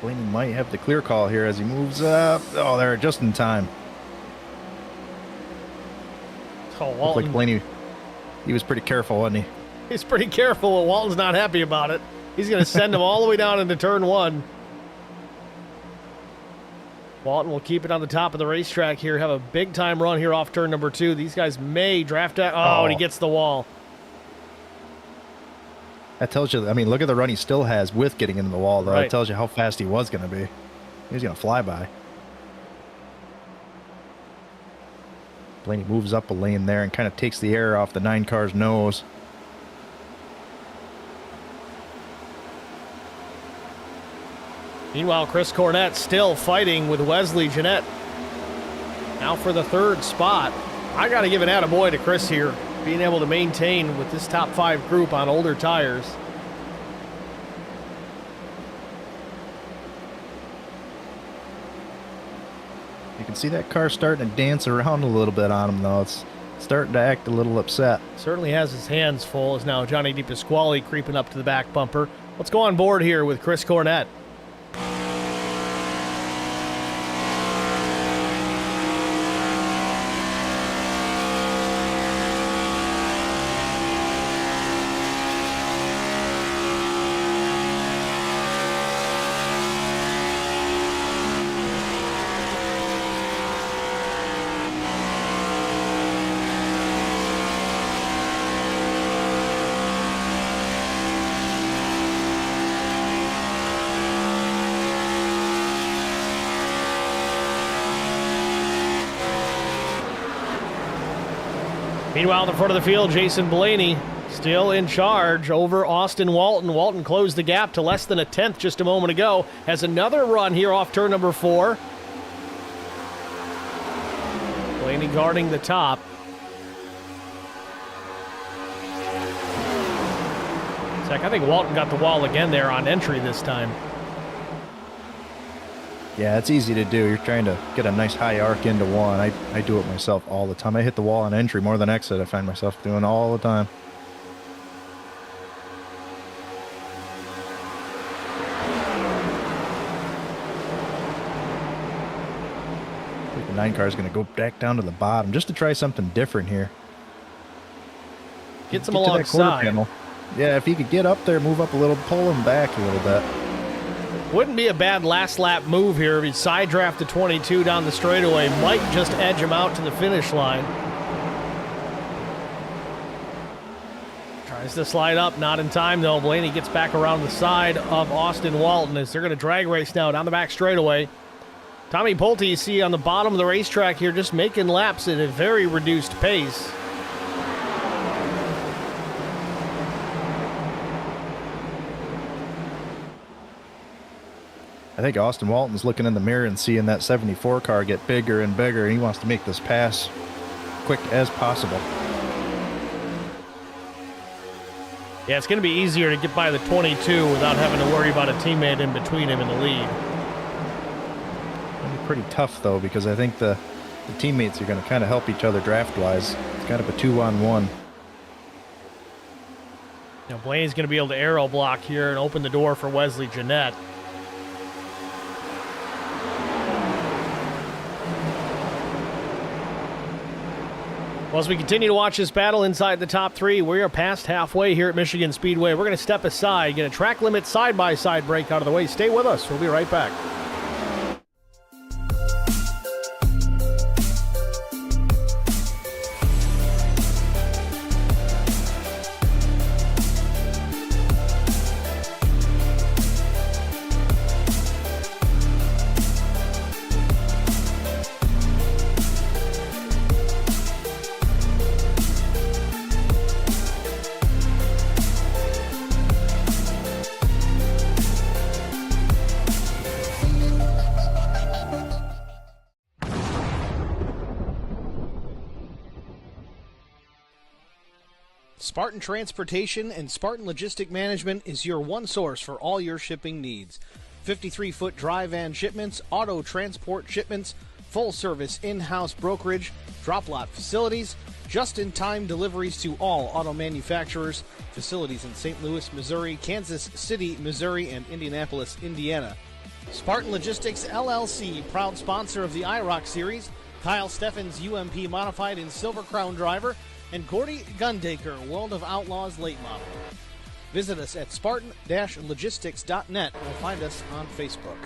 Blaney might have the clear call here as he moves up. Oh, there, just in time. Oh, Looked Walton. like Blaney, he was pretty careful, wasn't he? He's pretty careful, and Walton's not happy about it. He's going to send him all the way down into turn 1. Walton will keep it on the top of the racetrack here, have a big-time run here off turn number 2. These guys may draft out. Oh, and he gets the wall. That tells you, I mean, look at the run he still has with getting into the wall, though. Right. It tells you how fast he was going to be. He was going to fly by. Blaney moves up a lane there and kind of takes the air off the 9 car's nose. Meanwhile, Chris Cornett still fighting with Wesley Jeanette. Now for the 3rd spot. I got to give an attaboy to Chris here, being able to maintain with this top 5 group on older tires. You can see that car starting to dance around a little bit on him, though. It's starting to act a little upset. Certainly has his hands full, as now Johnny DePasquale creeping up to the back bumper. Let's go on board here with Chris Cornett. Meanwhile, at the front of the field, Jason Blaney still in charge over Austin Walton. Walton closed the gap to less than a 10th just a moment ago. Has another run here off turn number 4. Blaney guarding the top. I think Walton got the wall again there on entry this time. Yeah, it's easy to do. You're trying to get a nice high arc into one. I do it myself all the time. I hit the wall on entry more than exit. I find myself doing all the time. I think the 9 car is going to go back down to the bottom just to try something different here. Gets him Get to that quarter alongside. panel. Yeah, if he could get up there, move up a little, pull him back a little bit. Wouldn't be a bad last lap move here if he'd side draft to 22 down the straightaway. Might just edge him out to the finish line. Tries to slide up, not in time though. Blaney gets back around the side of Austin Walton as they're going to drag race now down the back straightaway. Tommy Pulte, you see on the bottom of the racetrack here, just making laps at a very reduced pace. I think Austin Walton's looking in the mirror and seeing that 74 car get bigger and bigger, and he wants to make this pass quick as possible. Yeah, it's going to be easier to get by the 22 without having to worry about a teammate in between him and the lead. It'll be pretty tough, though, because I think the teammates are going to kind of help each other draft-wise. It's kind of a 2-on-1. Now, Blaney's going to be able to aero block here and open the door for Wesley Jeanette. Well, as we continue to watch this battle inside the top 3, we are past halfway here at Michigan Speedway. We're going to step aside, get a track limit side-by-side break out of the way. Stay with us. We'll be right back. Spartan Transportation and Spartan Logistic Management is your one source for all your shipping needs. 53-foot dry van shipments, auto transport shipments, full-service in-house brokerage, drop lot facilities, just-in-time deliveries to all auto manufacturers, facilities in St. Louis, Missouri, Kansas City, Missouri, and Indianapolis, Indiana. Spartan Logistics LLC, proud sponsor of the IROC Series, Kyle Steffens UMP Modified and Silver Crown Driver, and Gordy Gundaker, World of Outlaws Late Model. Visit us at spartan-logistics.net or find us on Facebook.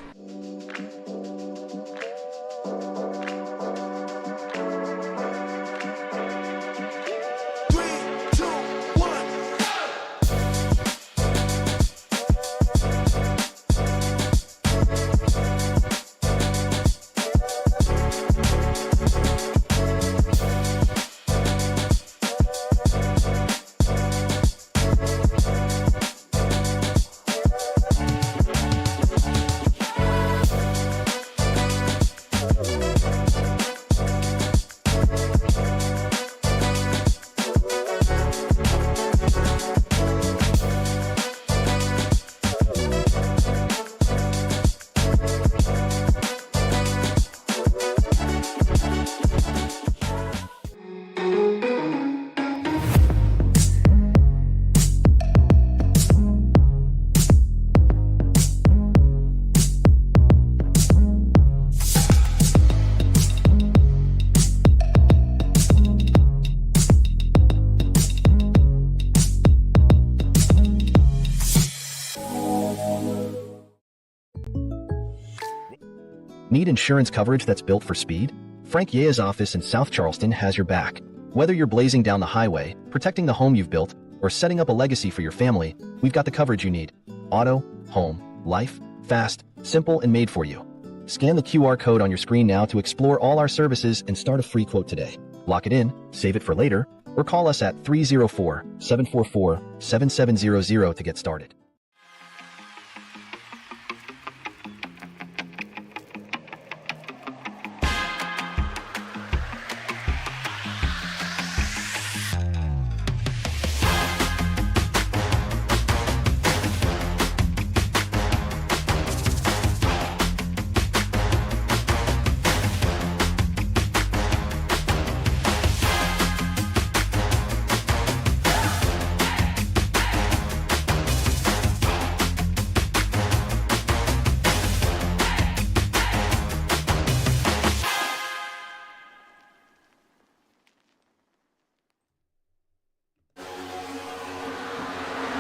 Need insurance coverage that's built for speed? Frank Yea's office in South Charleston has your back. Whether you're blazing down the highway, protecting the home you've built, or setting up a legacy for your family, we've got the coverage you need. Auto, home, life, fast, simple, and made for you. Scan the QR code on your screen now to explore all our services and start a free quote today. Lock it in, save it for later, or call us at 304-744-7700 to get started.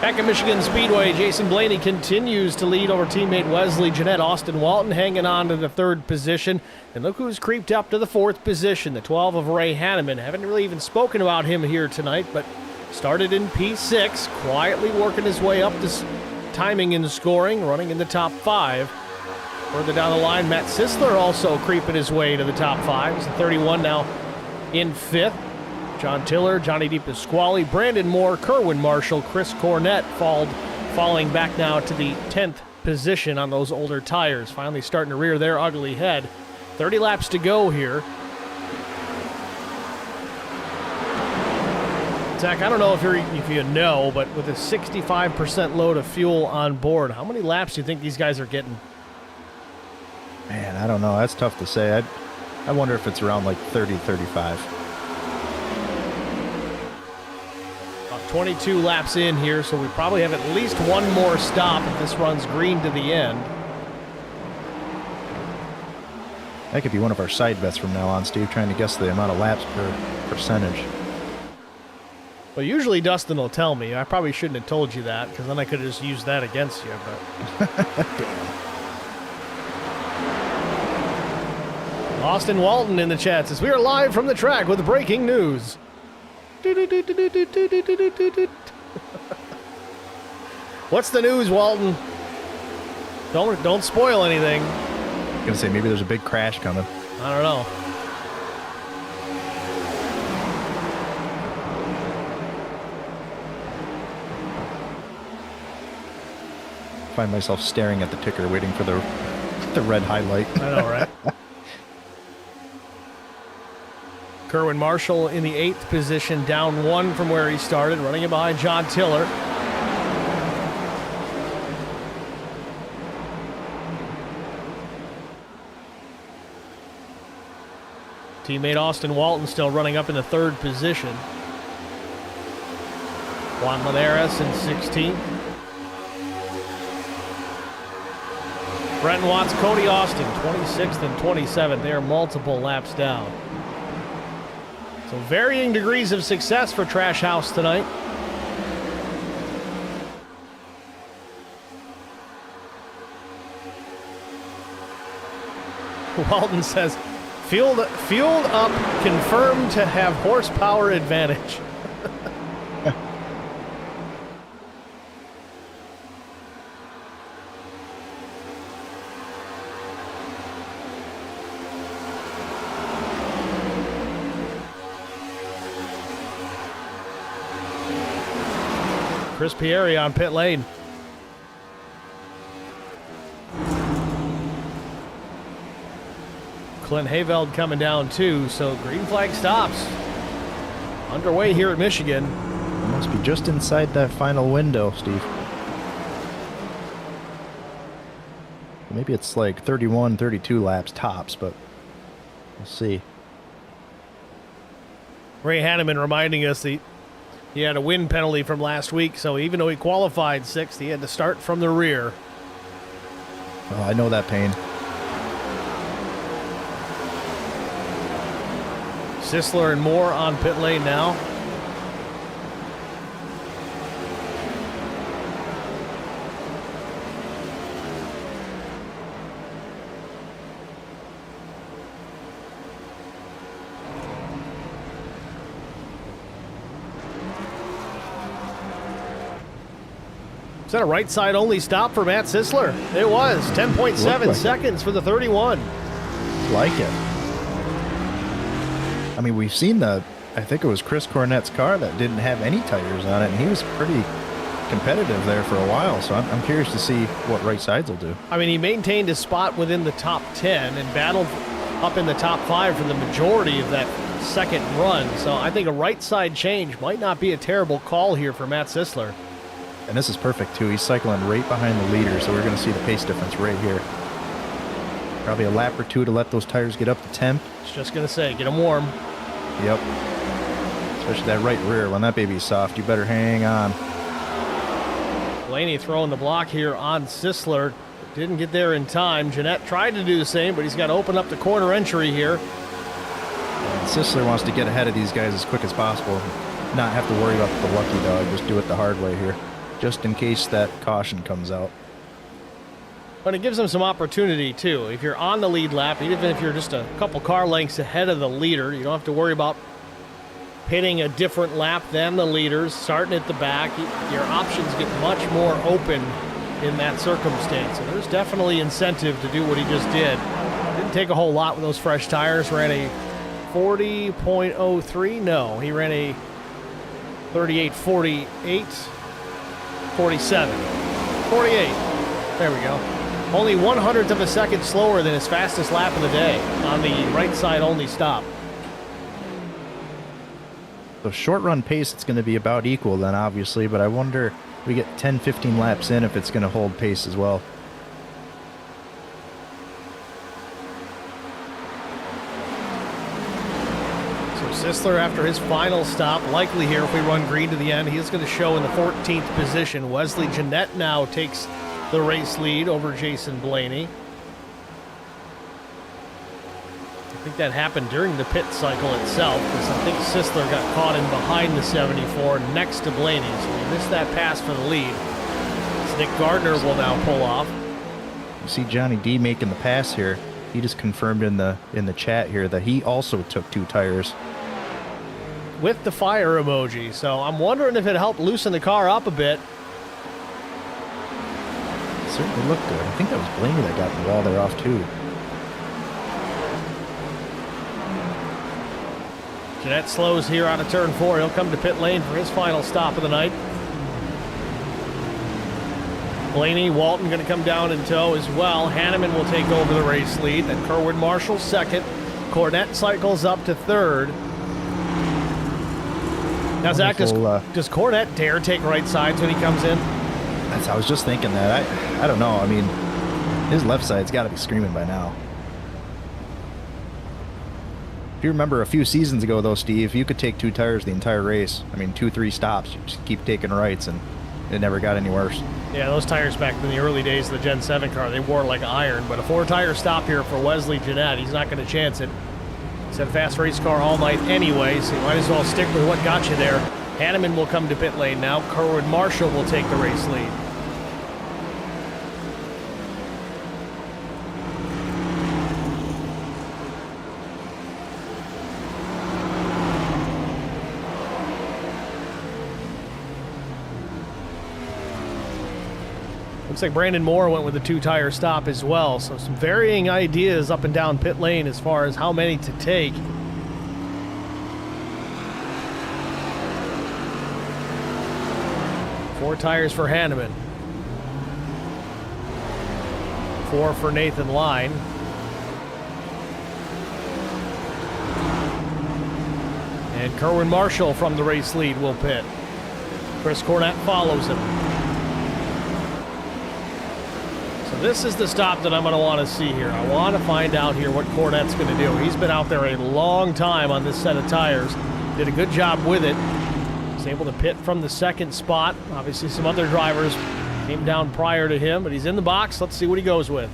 Back at Michigan Speedway, Jason Blaney continues to lead over teammate Wesley Jeanette. Austin Walton hanging on to the third position. And look who's creeped up to the fourth position, the 12 of Ray Hanneman. Haven't really even spoken about him here tonight, but started in P6, quietly working his way up this timing and scoring, running in the top 5. Further down the line, Matt Sisler also creeping his way to the top 5. He's 31 now in 5th. John Tiller, Johnny DePasquale, Brandon Moore, Kerwin Marshall, Chris Cornett falling back now to the 10th position on those older tires. Finally starting to rear their ugly head. 30 laps to go here. Zach, I don't know if you know, but with a 65% load of fuel on board, how many laps do you think these guys are getting? Man, I don't know. That's tough to say. I wonder if it's around like 30, 35. 22 laps in here, so we probably have at least one more stop if this runs green to the end. That could be one of our side bets from now on, Steve, trying to guess the amount of laps per percentage. Well, usually Dustin will tell me. I probably shouldn't have told you that, because then I could have just used that against you. But Austin Walton in the chat says, we are live from the track with breaking news. What's the news, Walton? Don't spoil anything. I'm gonna say maybe there's a big crash coming. I don't know. Find myself staring at the ticker, waiting for the red highlight. I know, right? Kerwin Marshall in the 8th position, down 1 from where he started, running it behind John Tiller. Teammate Austin Walton still running up in the 3rd position. Juan Linares in 16th. Brenton Watts, Cody Austin, 26th and 27th. They are multiple laps down. So varying degrees of success for Trash House tonight. Walton says, fueled up, confirmed to have horsepower advantage. Chris Pieri on pit lane. Clint Hayveld coming down too, so green flag stops. Underway here at Michigan. It must be just inside that final window, Steve. Maybe it's like 31, 32 laps tops, but we'll see. Ray Hanneman reminding us that he had a wind penalty from last week, so even though he qualified 6th, he had to start from the rear. Oh, I know that pain. Sisler and Moore on pit lane now. Is that a right side only stop for Matt Sisler? It was. 10.7 seconds for the 31. Like it. I mean, we've seen I think it was Chris Cornett's car that didn't have any tires on it, and he was pretty competitive there for a while, so I'm curious to see what right sides will do. I mean, he maintained his spot within the top 10 and battled up in the top 5 for the majority of that second run, so I think a right side change might not be a terrible call here for Matt Sisler. And this is perfect, too. He's cycling right behind the leader, so we're going to see the pace difference right here. Probably a lap or two to let those tires get up to temp. I was just going to say, get them warm. Yep. Especially that right rear. When that baby's soft, you better hang on. Blaney throwing the block here on Sisler. Didn't get there in time. Jeanette tried to do the same, but he's got to open up the corner entry here. And Sisler wants to get ahead of these guys as quick as possible. Not have to worry about the lucky dog. Just do it the hard way here, just in case that caution comes out. But it gives them some opportunity, too. If you're on the lead lap, even if you're just a couple car lengths ahead of the leader, you don't have to worry about pitting a different lap than the leaders, starting at the back. Your options get much more open in that circumstance. So there's definitely incentive to do what he just did. Didn't take a whole lot with those fresh tires. Ran a 40.03. No, he ran a 38.48. 47. 48. There we go. Only 1/100th of a second slower than his fastest lap of the day on the right side only stop. So short run pace, it's going to be about equal then, obviously, but I wonder if we get 10, 15 laps in if it's going to hold pace as well. So Sisler, after his final stop, likely here if we run green to the end, he is going to show in the 14th position. Wesley Jeanette now takes the race lead over Jason Blaney. I think that happened during the pit cycle itself, because I think Sisler got caught in behind the 74 next to Blaney, so he missed that pass for the lead. So Nick Gardner will now pull off. You see Johnny D making the pass here. He just confirmed in the chat here that he also took 2 tires. With the fire emoji, so I'm wondering if it helped loosen the car up a bit. It certainly looked good. I think that was Blaney that got the wall there off too. Jeanette slows here out of turn 4. He'll come to pit lane for his final stop of the night. Blaney, Walton going to come down in tow as well. Hanneman will take over the race lead. Then Kerwin Marshall second. Cornett cycles up to third. Now, Zach, does Wonderful, Cornette dare take right sides when he comes in? I was just thinking that. I don't know. I mean, his left side's got to be screaming by now. If you remember a few seasons ago, though, Steve, you could take 2 tires the entire race. I mean, 2-3 stops. You just keep taking rights, and it never got any worse. Yeah, those tires back in the early days of the Gen 7 car, they wore like iron. But a 4-tire stop here for Wesley Jeanette, he's not going to chance it. He's had a fast race car all night anyway, so you might as well stick with what got you there. Hanneman will come to pit lane now. Kerwin Marshall will take the race lead. Looks like Brandon Moore went with a 2-tire stop as well, so some varying ideas up and down pit lane as far as how many to take. Four tires for Hanneman. 4 for Nathan Line. And Kerwin Marshall from the race lead will pit. Chris Cornette follows him. So this is the stop that I'm going to want to see here. I want to find out here what Cornette's going to do. He's been out there a long time on this set of tires. Did a good job with it. Was able to pit from the second spot. Obviously some other drivers came down prior to him, but he's in the box. Let's see what he goes with.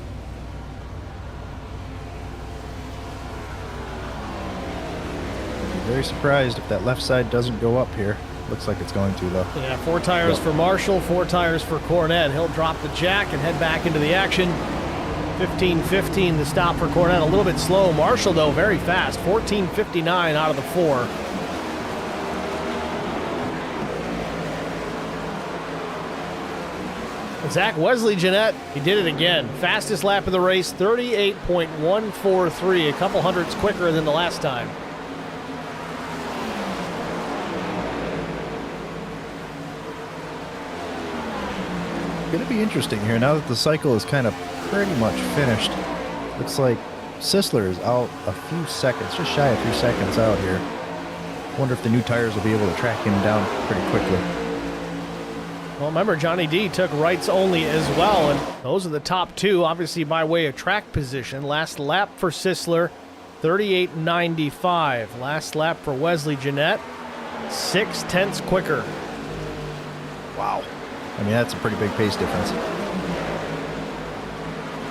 I'd be very surprised if that left side doesn't go up here. Looks like it's going to, though. Yeah, 4 tires for Marshall, 4 tires for Cornette. He'll drop the jack and head back into the action. 15:15 the stop for Cornette. A little bit slow. Marshall, though, very fast. 14:59 out of the 4. Zach, Wesley Jeanette, he did it again. Fastest lap of the race, 38.143, a couple hundredths quicker than the last time. Going to be interesting here now that the cycle is kind of pretty much finished. Looks like Sisler is out a few seconds, just shy of 3 seconds out here. Wonder if the new tires will be able to track him down pretty quickly. Well, remember, Johnny D took rights only as well, and those are the top 2, obviously by way of track position. Last lap for Sisler, 38.95. Last lap for Wesley Jeanette, 0.6 quicker. Wow. I mean, that's a pretty big pace difference.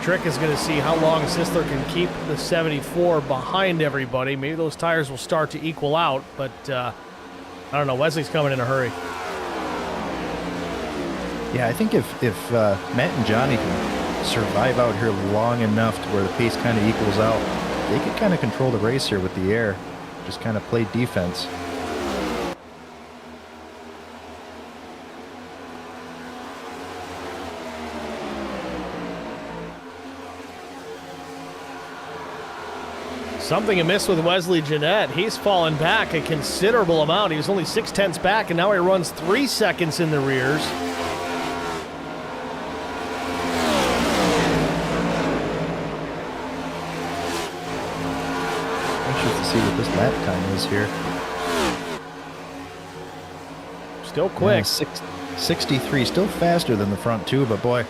Trick is going to see how long Sisler can keep the 74 behind everybody. Maybe those tires will start to equal out, but I don't know. Wesley's coming in a hurry. Yeah, I think if Matt and Johnny can survive out here long enough to where the pace kind of equals out, they could kind of control the race here with the air. Just kind of play defense. Something amiss with Wesley Jeanette. He's fallen back a considerable amount. He was only 0.6 back, and now he runs 3 seconds in the rears. Anxious to see what this lap time is here. Still quick. Yeah, 63, still faster than the front two, but boy,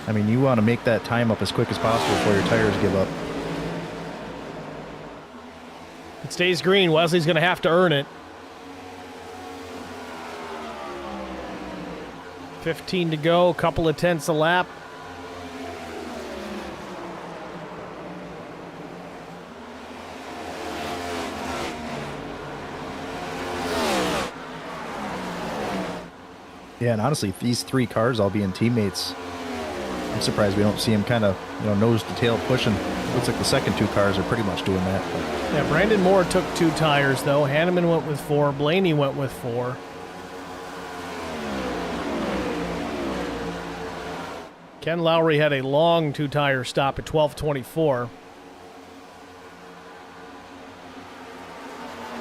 I mean, you want to make that time up as quick as possible before your tires give up. It stays green. Wesley's going to have to earn it. 15 to go, a couple of tenths a lap. Yeah, and honestly, these 3 cars all being teammates, I'm surprised we don't see him kind of, nose to tail pushing. Looks like the second 2 cars are pretty much doing that. But. Yeah, Brandon Moore took 2 tires, though. Hanneman went with 4. Blaney went with 4. Ken Lowry had a long 2-tire stop at 12:24.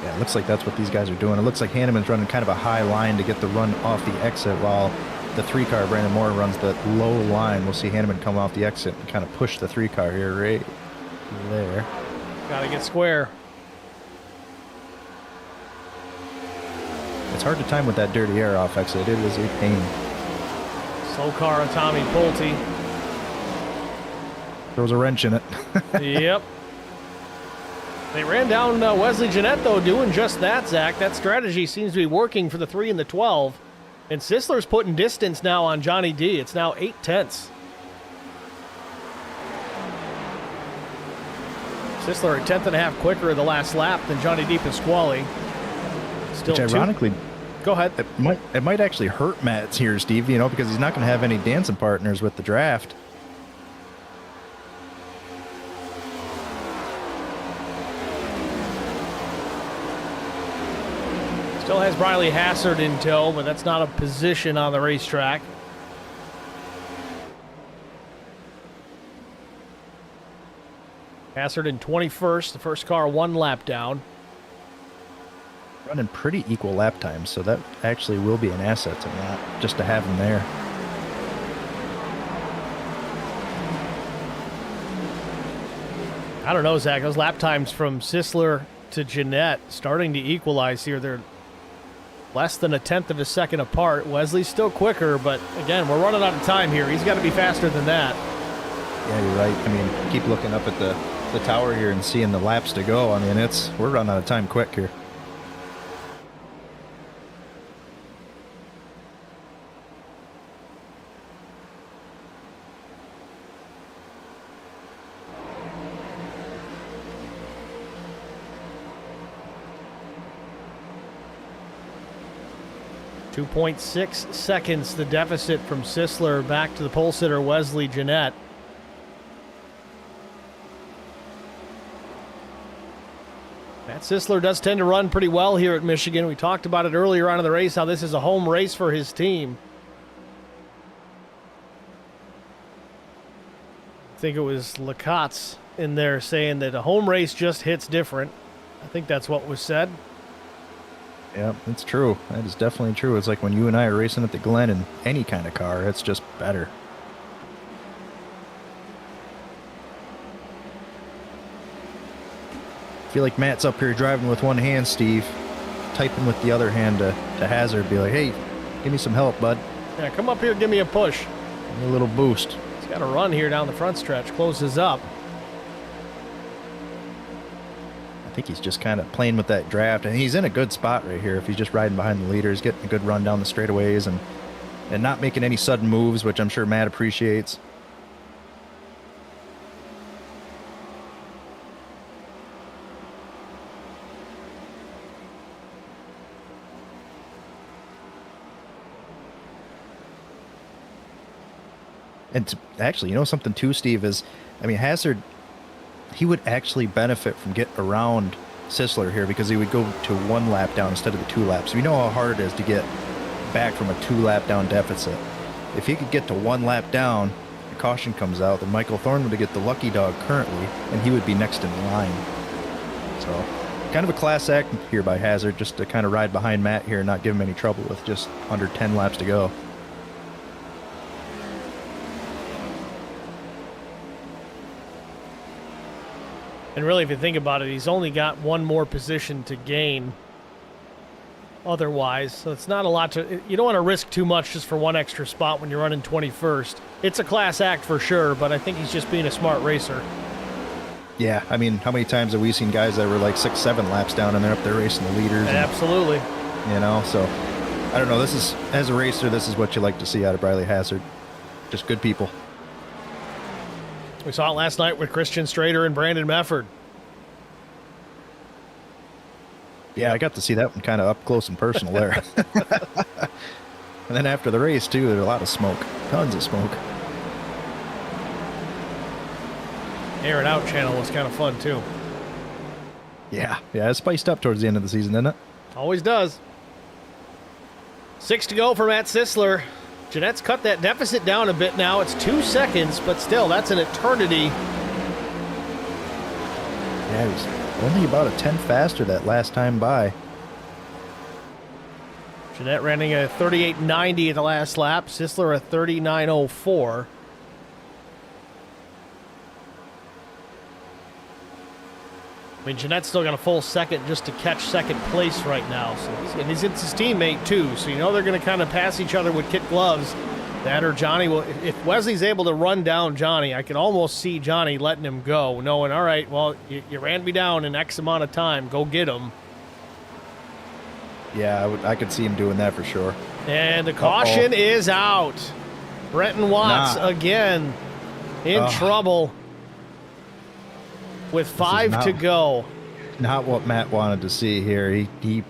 Yeah, it looks like that's what these guys are doing. It looks like Hanneman's running kind of a high line to get the run off the exit, while the 3-car, Brandon Moore, runs the low line. We'll see Hanneman come off the exit and kind of push the 3-car here right there. Got to get square. It's hard to time with that dirty air off exit. It is a pain. Slow car of Tommy Pulte. Throws a wrench in it. Yep. They ran down Wesley Jeanette, though, doing just that, Zach. That strategy seems to be working for the 3 and the 12. And Sisler's putting distance now on Johnny D. It's now 8/10. Sisler a 10th.5 quicker in the last lap than Johnny D. Pasquale. Still Which ironically, go ahead. it might actually hurt Matt here, Steve, you know, because he's not going to have any dancing partners with the draft. Still has Briley Hassard in tow, but that's not a position on the racetrack. Hassard in 21st, the first car 1 lap down. Running pretty equal lap times, so that actually will be an asset to Matt, just to have him there. I don't know, Zach. Those lap times from Sisler to Jeanette starting to equalize here. They're less than 1/10 of a second apart. Wesley's still quicker, but again, we're running out of time here. He's got to be faster than that. Yeah, you're right. I mean, keep looking up at the tower here and seeing the laps to go. I mean, we're running out of time quick here. .6 seconds the deficit from Sisler back to the pole sitter Wesley Jeanette. Matt Sisler does tend to run pretty well here at Michigan. We talked about it earlier on in the race, how this is a home race for his team. I think it was Lacatz in there saying that a home race just hits different. I think that's what was said. Yeah, it's true. That is definitely true. It's like when you and I are racing at the Glen in any kind of car, it's just better. I feel like Matt's up here driving with one hand, Steve, typing with the other hand to Hazard, be like, hey, give me some help, bud. Yeah, come up here, give me a push. Give me a little boost. He's got a run here down the front stretch, closes up. I think he's just kind of playing with that draft, and he's in a good spot right here if he's just riding behind the leaders, getting a good run down the straightaways and not making any sudden moves, which I'm sure Matt appreciates. And actually, you know something too, Steve, is, I mean, Hazard, he would actually benefit from getting around Sisler here because he would go to 1 lap down instead of the 2 laps. We know how hard it is to get back from a 2 lap down deficit. If he could get to 1 lap down, the caution comes out, then Michael Thorne would get the lucky dog currently, and he would be next in line. So, kind of a class act here by Hazard, just to kind of ride behind Matt here and not give him any trouble with just under 10 laps to go. And really, if you think about it, he's only got 1 more position to gain otherwise. So it's not a lot to... You don't want to risk too much just for 1 extra spot when you're running 21st. It's a class act for sure, but I think he's just being a smart racer. Yeah, I mean, how many times have we seen guys that were like 6, 7 laps down and they're up there racing the leaders? And, absolutely. You know, so I don't know. This is, as a racer, this is what you like to see out of Briley Hassard. Just good people. We saw it last night with Christian Strader and Brandon Mefford. Yeah, I got to see that one kind of up close and personal there. And then after the race, too, there's a lot of smoke. Tons of smoke. Air and out channel was kind of fun, too. Yeah, it spiced up towards the end of the season, didn't it? Always does. 6 to go for Matt Sisler. Jeanette's cut that deficit down a bit now. It's 2 seconds, but still, that's an eternity. Yeah, he was only about a 10th faster that last time by. Jeanette running a 38.90 at the last lap. Sisler a 39.04. I mean, Jeanette's still got a full second just to catch second place right now. So and he's his teammate, too. So you know they're going to kind of pass each other with kit gloves. That or Johnny will. If Wesley's able to run down Johnny, I can almost see Johnny letting him go, knowing, all right, well, you ran me down in X amount of time. Go get him. Yeah, I could see him doing that for sure. And the caution is out. Brenton Watts again in trouble with 5 to go. Not what Matt wanted to see here. He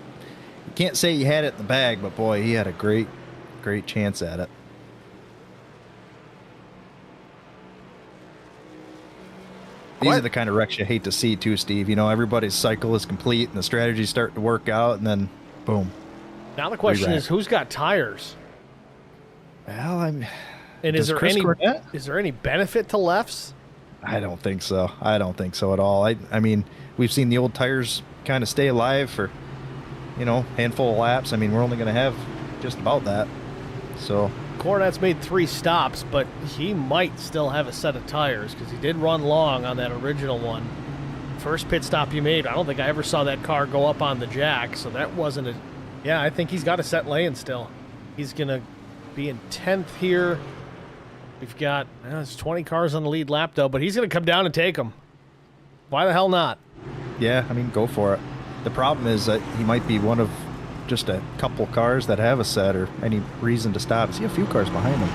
can't say he had it in the bag, but boy, he had a great chance at it. These are the kind of wrecks you hate to see too, Steve. You know, everybody's cycle is complete and the strategy's starting to work out, and then boom. Now the question is, who's got tires? Well, and is there any benefit to lefts? I don't think so. I don't think so at all. I mean, we've seen the old tires kind of stay alive for, you know, handful of laps. I mean, we're only going to have just about that. So Cornette's made 3 stops, but he might still have a set of tires because he did run long on that original one. First pit stop he made, I don't think I ever saw that car go up on the jack, so that wasn't a... Yeah, I think he's got a set lane still. He's going to be in 10th here. We've got, there's 20 cars on the lead lap, though, but he's going to come down and take them. Why the hell not? Yeah, I mean, go for it. The problem is that he might be one of just a couple cars that have a set or any reason to stop. I see a few cars behind him.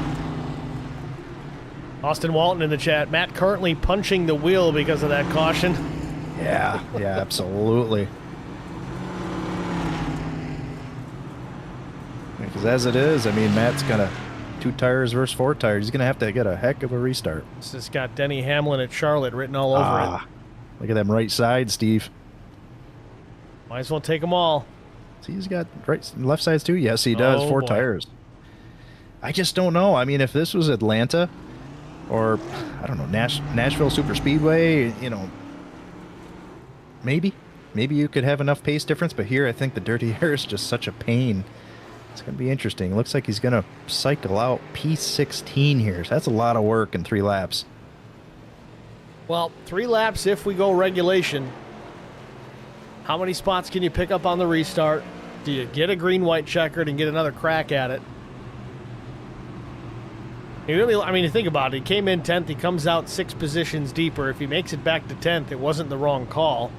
Austin Walton in the chat. Matt currently punching the wheel because of that caution. Yeah, absolutely. Because as it is, I mean, Matt's got 2 tires versus 4 tires. He's going to have to get a heck of a restart. This has got Denny Hamlin at Charlotte written all over it. Look at them right sides, Steve. Might as well take them all. See, he's got right and left sides too. Yes, he does. 4 tires. I just don't know. I mean, if this was Atlanta or, I don't know, Nashville Super Speedway, you know, maybe you could have enough pace difference. But here, I think the dirty air is just such a pain. It's going to be interesting. It looks like he's going to cycle out P16 here. So that's a lot of work in 3 laps. Well, 3 laps if we go regulation. How many spots can you pick up on the restart? Do you get a green-white checkered and get another crack at it? He really, I mean, you think about it. He came in 10th. He comes out 6 positions deeper. If he makes it back to 10th, it wasn't the wrong call.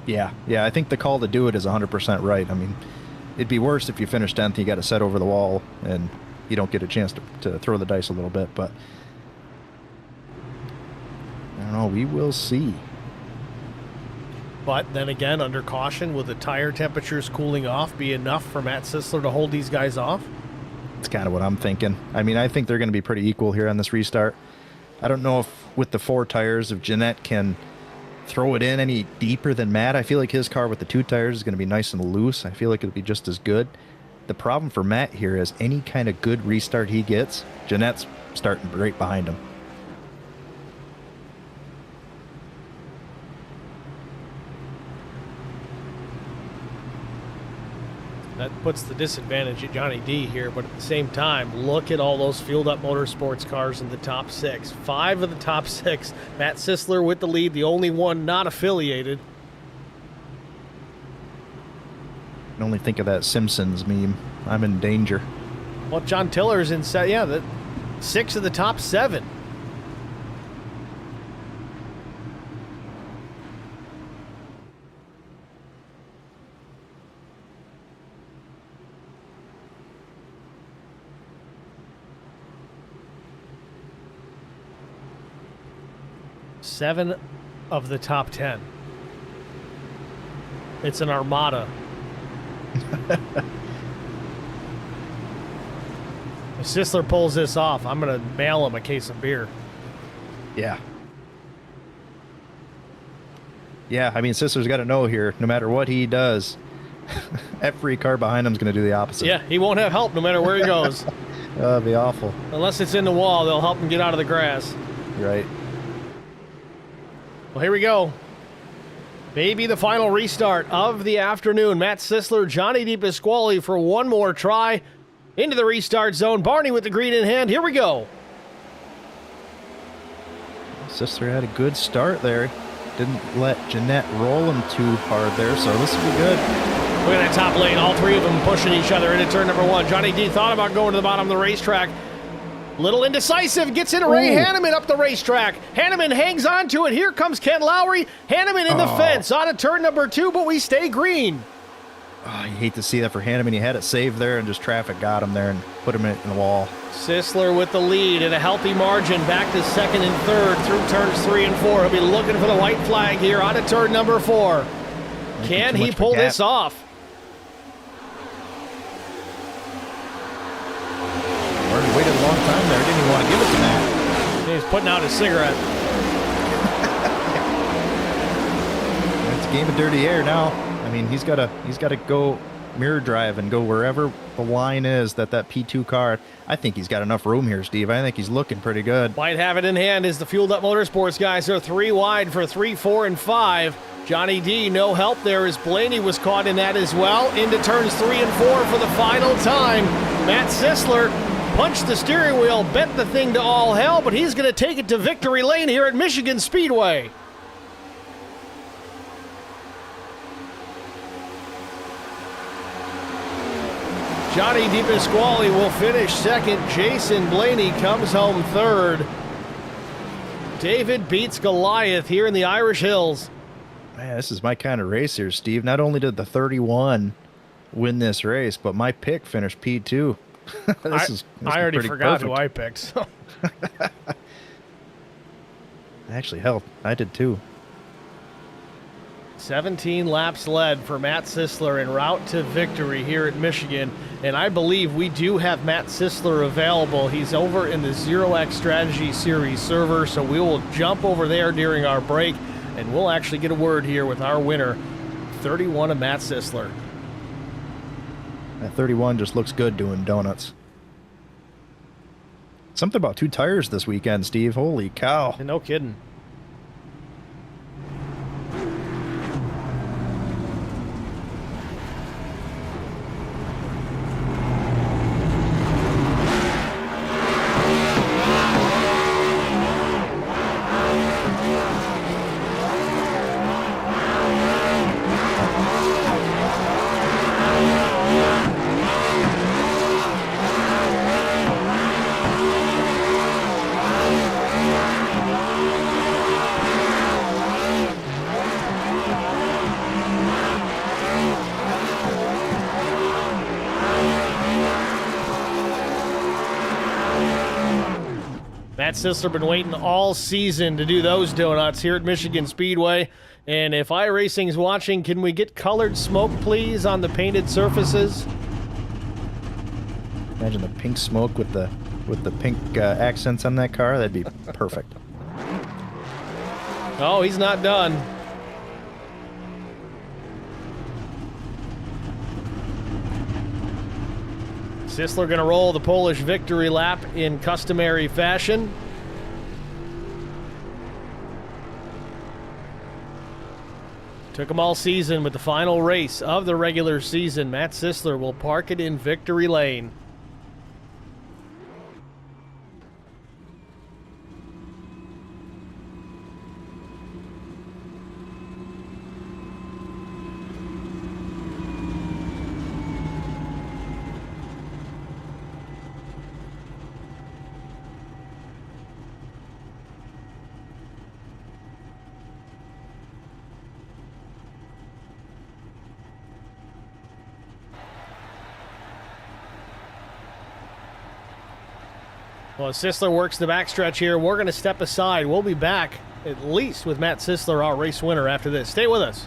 Yeah, I think the call to do it is 100% right. I mean, it'd be worse if you finish 10th, you got to set over the wall, and you don't get a chance to throw the dice a little bit. But I don't know. We will see. But then again, under caution, will the tire temperatures cooling off be enough for Matt Sisler to hold these guys off? That's kind of what I'm thinking. I mean, I think they're going to be pretty equal here on this restart. I don't know if with the 4 tires, if Jeanette can throw it in any deeper than Matt. I feel like his car with the 2 tires is going to be nice and loose. I feel like it'll be just as good. The problem for Matt here is any kind of good restart he gets, Jeanette's starting right behind him. That puts the disadvantage at Johnny D here, but at the same time, look at all those fueled-up motorsports cars in the top 6. 5 of the top 6. Matt Sisler with the lead, the only one not affiliated. I can only think of that Simpsons meme. I'm in danger. Well, John Tiller's in, 6 of the top 7. Seven of the top 10. It's an armada. If Sisler pulls this off, I'm going to mail him a case of beer. Yeah. Yeah, I mean, Sisler's got to know here, no matter what he does, every car behind him is going to do the opposite. Yeah, he won't have help no matter where he goes. That'd be awful. Unless it's in the wall, they'll help him get out of the grass. Right. Well, here we go. Maybe the final restart of the afternoon. Matt Sisler, Johnny D. Pasquale for one more try. Into the restart zone. Barney with the green in hand. Here we go. Sisler had a good start there. Didn't let Jeanette roll him too hard there, so this will be good. Look at that top lane, all three of them pushing each other into turn number 1. Johnny D thought about going to the bottom of the racetrack. Little indecisive, gets into Ray Hanneman up the racetrack. Hanneman hangs on to it. Here comes Ken Lowry. Hanneman in the fence on a turn number 2, but we stay green. Oh, you hate to see that for Hanneman. He had it saved there, and just traffic got him there and put him in the wall. Sisler with the lead at a healthy margin, back to second and third through turns 3 and 4. He'll be looking for the white flag here on a turn number 4. Can he pull this off? Already waited a long time there. Didn't even want to give it to Matt. He's putting out his cigarette. It's a game of dirty air now. I mean, he's got to go mirror drive and go wherever the line is that P2 car. I think he's got enough room here, Steve. I think he's looking pretty good. Might have it in hand as the Fueled Up Motorsports guys are 3 wide for 3, 4, and 5. Johnny D, no help there as Blaney was caught in that as well. Into turns 3 and 4 for the final time. Matt Sisler punched the steering wheel, bent the thing to all hell, but he's going to take it to victory lane here at Michigan Speedway. Johnny DiPasquale will finish second. Jason Blaney comes home third. David beats Goliath here in the Irish Hills. Man, this is my kind of race here, Steve. Not only did the 31 win this race, but my pick finished P2. I already forgot who I picked. So. Actually, hell, I did too. 17 laps led for Matt Sisler en route to victory here at Michigan. And I believe we do have Matt Sisler available. He's over in the ZeroX Strategy Series server, so we will jump over there during our break, and we'll actually get a word here with our winner, 31 of Matt Sisler. That 31 just looks good doing donuts. Something about 2 tires this weekend, Steve. Holy cow. No kidding. Matt Sisler been waiting all season to do those donuts here at Michigan Speedway. And if iRacing's watching, can we get colored smoke, please, on the painted surfaces? Imagine the pink smoke with the pink accents on that car. That'd be perfect. Oh, he's not done. Sisler going to roll the Polish victory lap in customary fashion. Took him all season, with the final race of the regular season, Matt Sisler will park it in victory lane. Well, as Sisler works the backstretch here, we're going to step aside. We'll be back at least with Matt Sisler, our race winner, after this. Stay with us.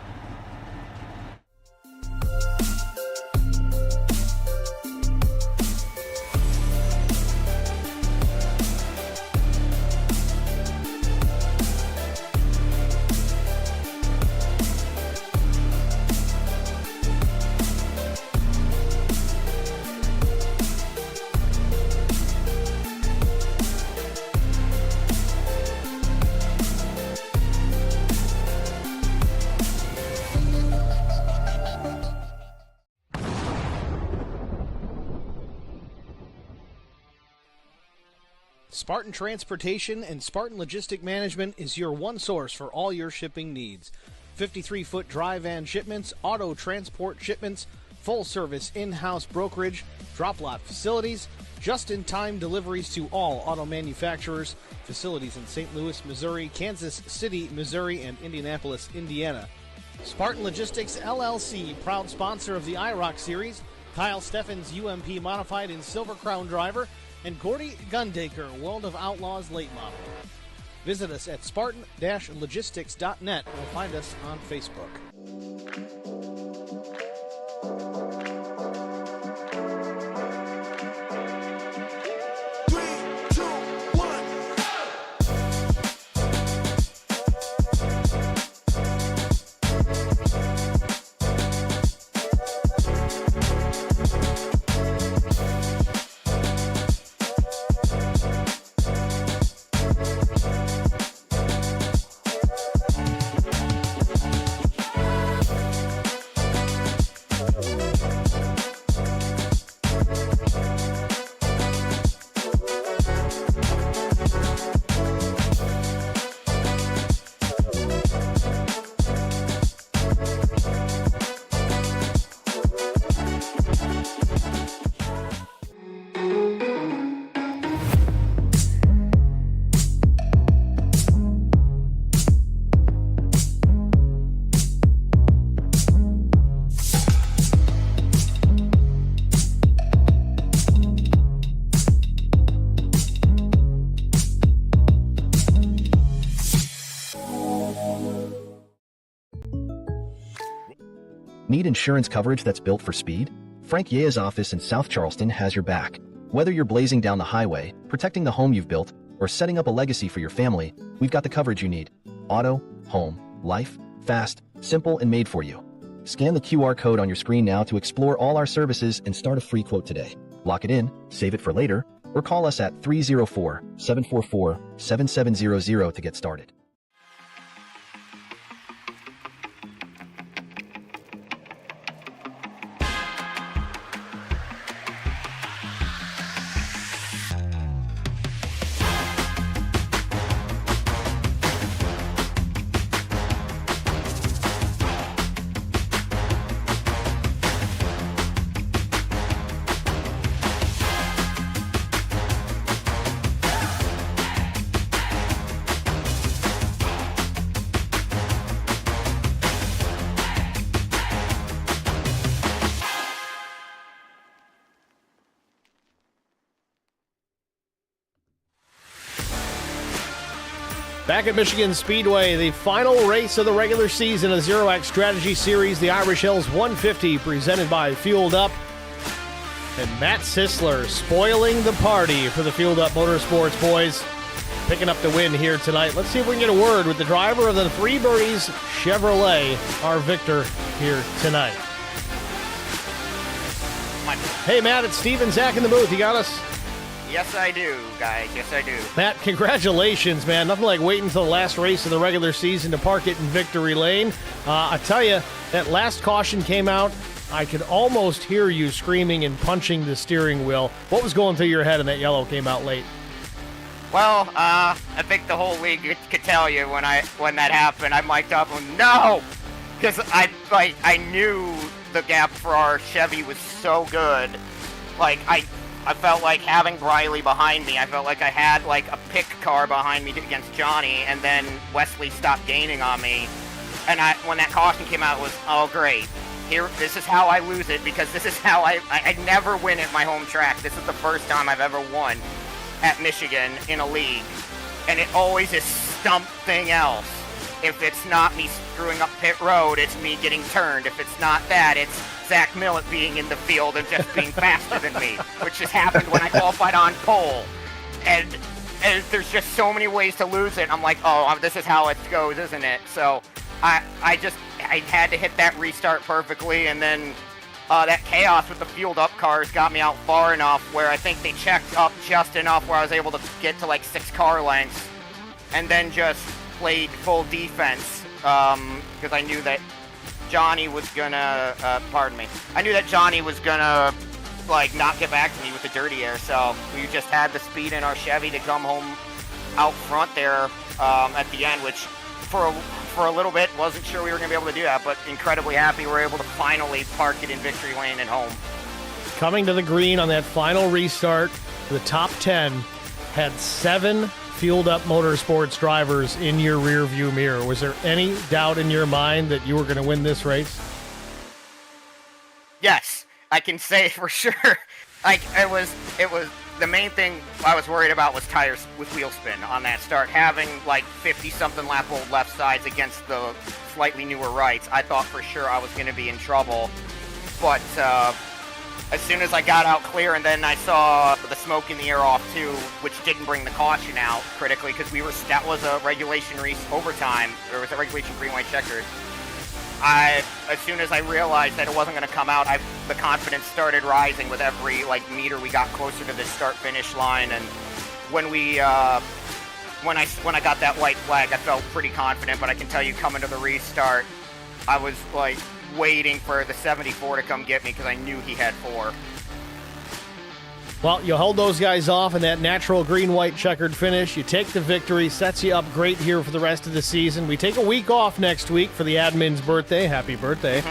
Spartan Transportation and Spartan Logistic Management is your one source for all your shipping needs. 53-foot dry van shipments, auto transport shipments, full-service in-house brokerage, drop lot facilities, just-in-time deliveries to all auto manufacturers, facilities in St. Louis, Missouri, Kansas City, Missouri, and Indianapolis, Indiana. Spartan Logistics LLC, proud sponsor of the IROC Series, Kyle Steffens UMP Modified and Silver Crown Driver, and Gordy Gundaker, World of Outlaws Late Model. Visit us at spartan-logistics.net or find us on Facebook. Need insurance coverage that's built for speed? Frank Yea's office in South Charleston has your back. Whether you're blazing down the highway, protecting the home you've built, or setting up a legacy for your family, we've got the coverage you need. Auto, home, life, fast, simple, and made for you. Scan the QR code on your screen now to explore all our services and start a free quote today. Lock it in, save it for later, or call us at 304-744-7700 to get started. Back at Michigan Speedway, the final race of the regular season of the ZeroX Strategy Series, the Irish Hills 150, presented by Fueled Up. And Matt Sisler spoiling the party for the Fueled Up Motorsports boys, picking up the win here tonight. Let's see if we can get a word with the driver of the Three Birdies Chevrolet, our victor here tonight. Hey, Matt, it's Steve and Zach in the booth. You got us? Yes, I do, guys. Yes, I do. Matt, congratulations, man. Nothing like waiting until the last race of the regular season to park it in victory lane. I tell you, that last caution came out. I could almost hear you screaming and punching the steering wheel. What was going through your head when that yellow came out late? Well, I think the whole league could tell you when that happened. I mic'd up and no, because I knew the gap for our Chevy was so good. Like I felt like having Briley behind me. I felt like I had like a pick car behind me against Johnny, and then Wesley stopped gaining on me. And when that caution came out, it was, oh great. This is how I lose it, because this is how I never win at my home track. This is the first time I've ever won at Michigan in a league. And it always is something else. If it's not me screwing up pit road, it's me getting turned. If it's not that, it's Zach Millett being in the field and just being faster than me, which has happened when I qualified on pole. And there's just so many ways to lose it. I'm like, oh, this is how it goes, isn't it? So I had to hit that restart perfectly, and then that chaos with the fueled up cars got me out far enough where I think they checked up just enough where I was able to get to like 6 car lengths, and then just played full defense because I knew that Johnny was gonna, I knew that Johnny was gonna like not get back to me with the dirty air. So we just had the speed in our Chevy to come home out front there at the end, which for a little bit wasn't sure we were going to be able to do that, but incredibly happy we're able to finally park it in victory lane and home. Coming to the green on that final restart, the top 10 had 7 fueled up motorsports drivers in your rear view mirror. Was there any doubt in your mind that you were going to win this race? Yes, I can say for sure. Like it was the main thing I was worried about was tires with wheel spin on that start. Having like 50-something lap old left sides against the slightly newer rights, I thought for sure I was going to be in trouble. But as soon as I got out clear, and then I saw the smoke in the air off too, which didn't bring the caution out critically because that was a regulation race overtime. There was a regulation green white checkered. As soon as I realized that it wasn't going to come out, the confidence started rising with every meter we got closer to the start finish line. And when when I got that white flag, I felt pretty confident. But I can tell you, coming to the restart, I was waiting for the 74 to come get me because I knew he had 4. Well, you hold those guys off in that natural green-white checkered finish. You take the victory, sets you up great here for the rest of the season. We take a week off next week for the admin's birthday. Happy birthday.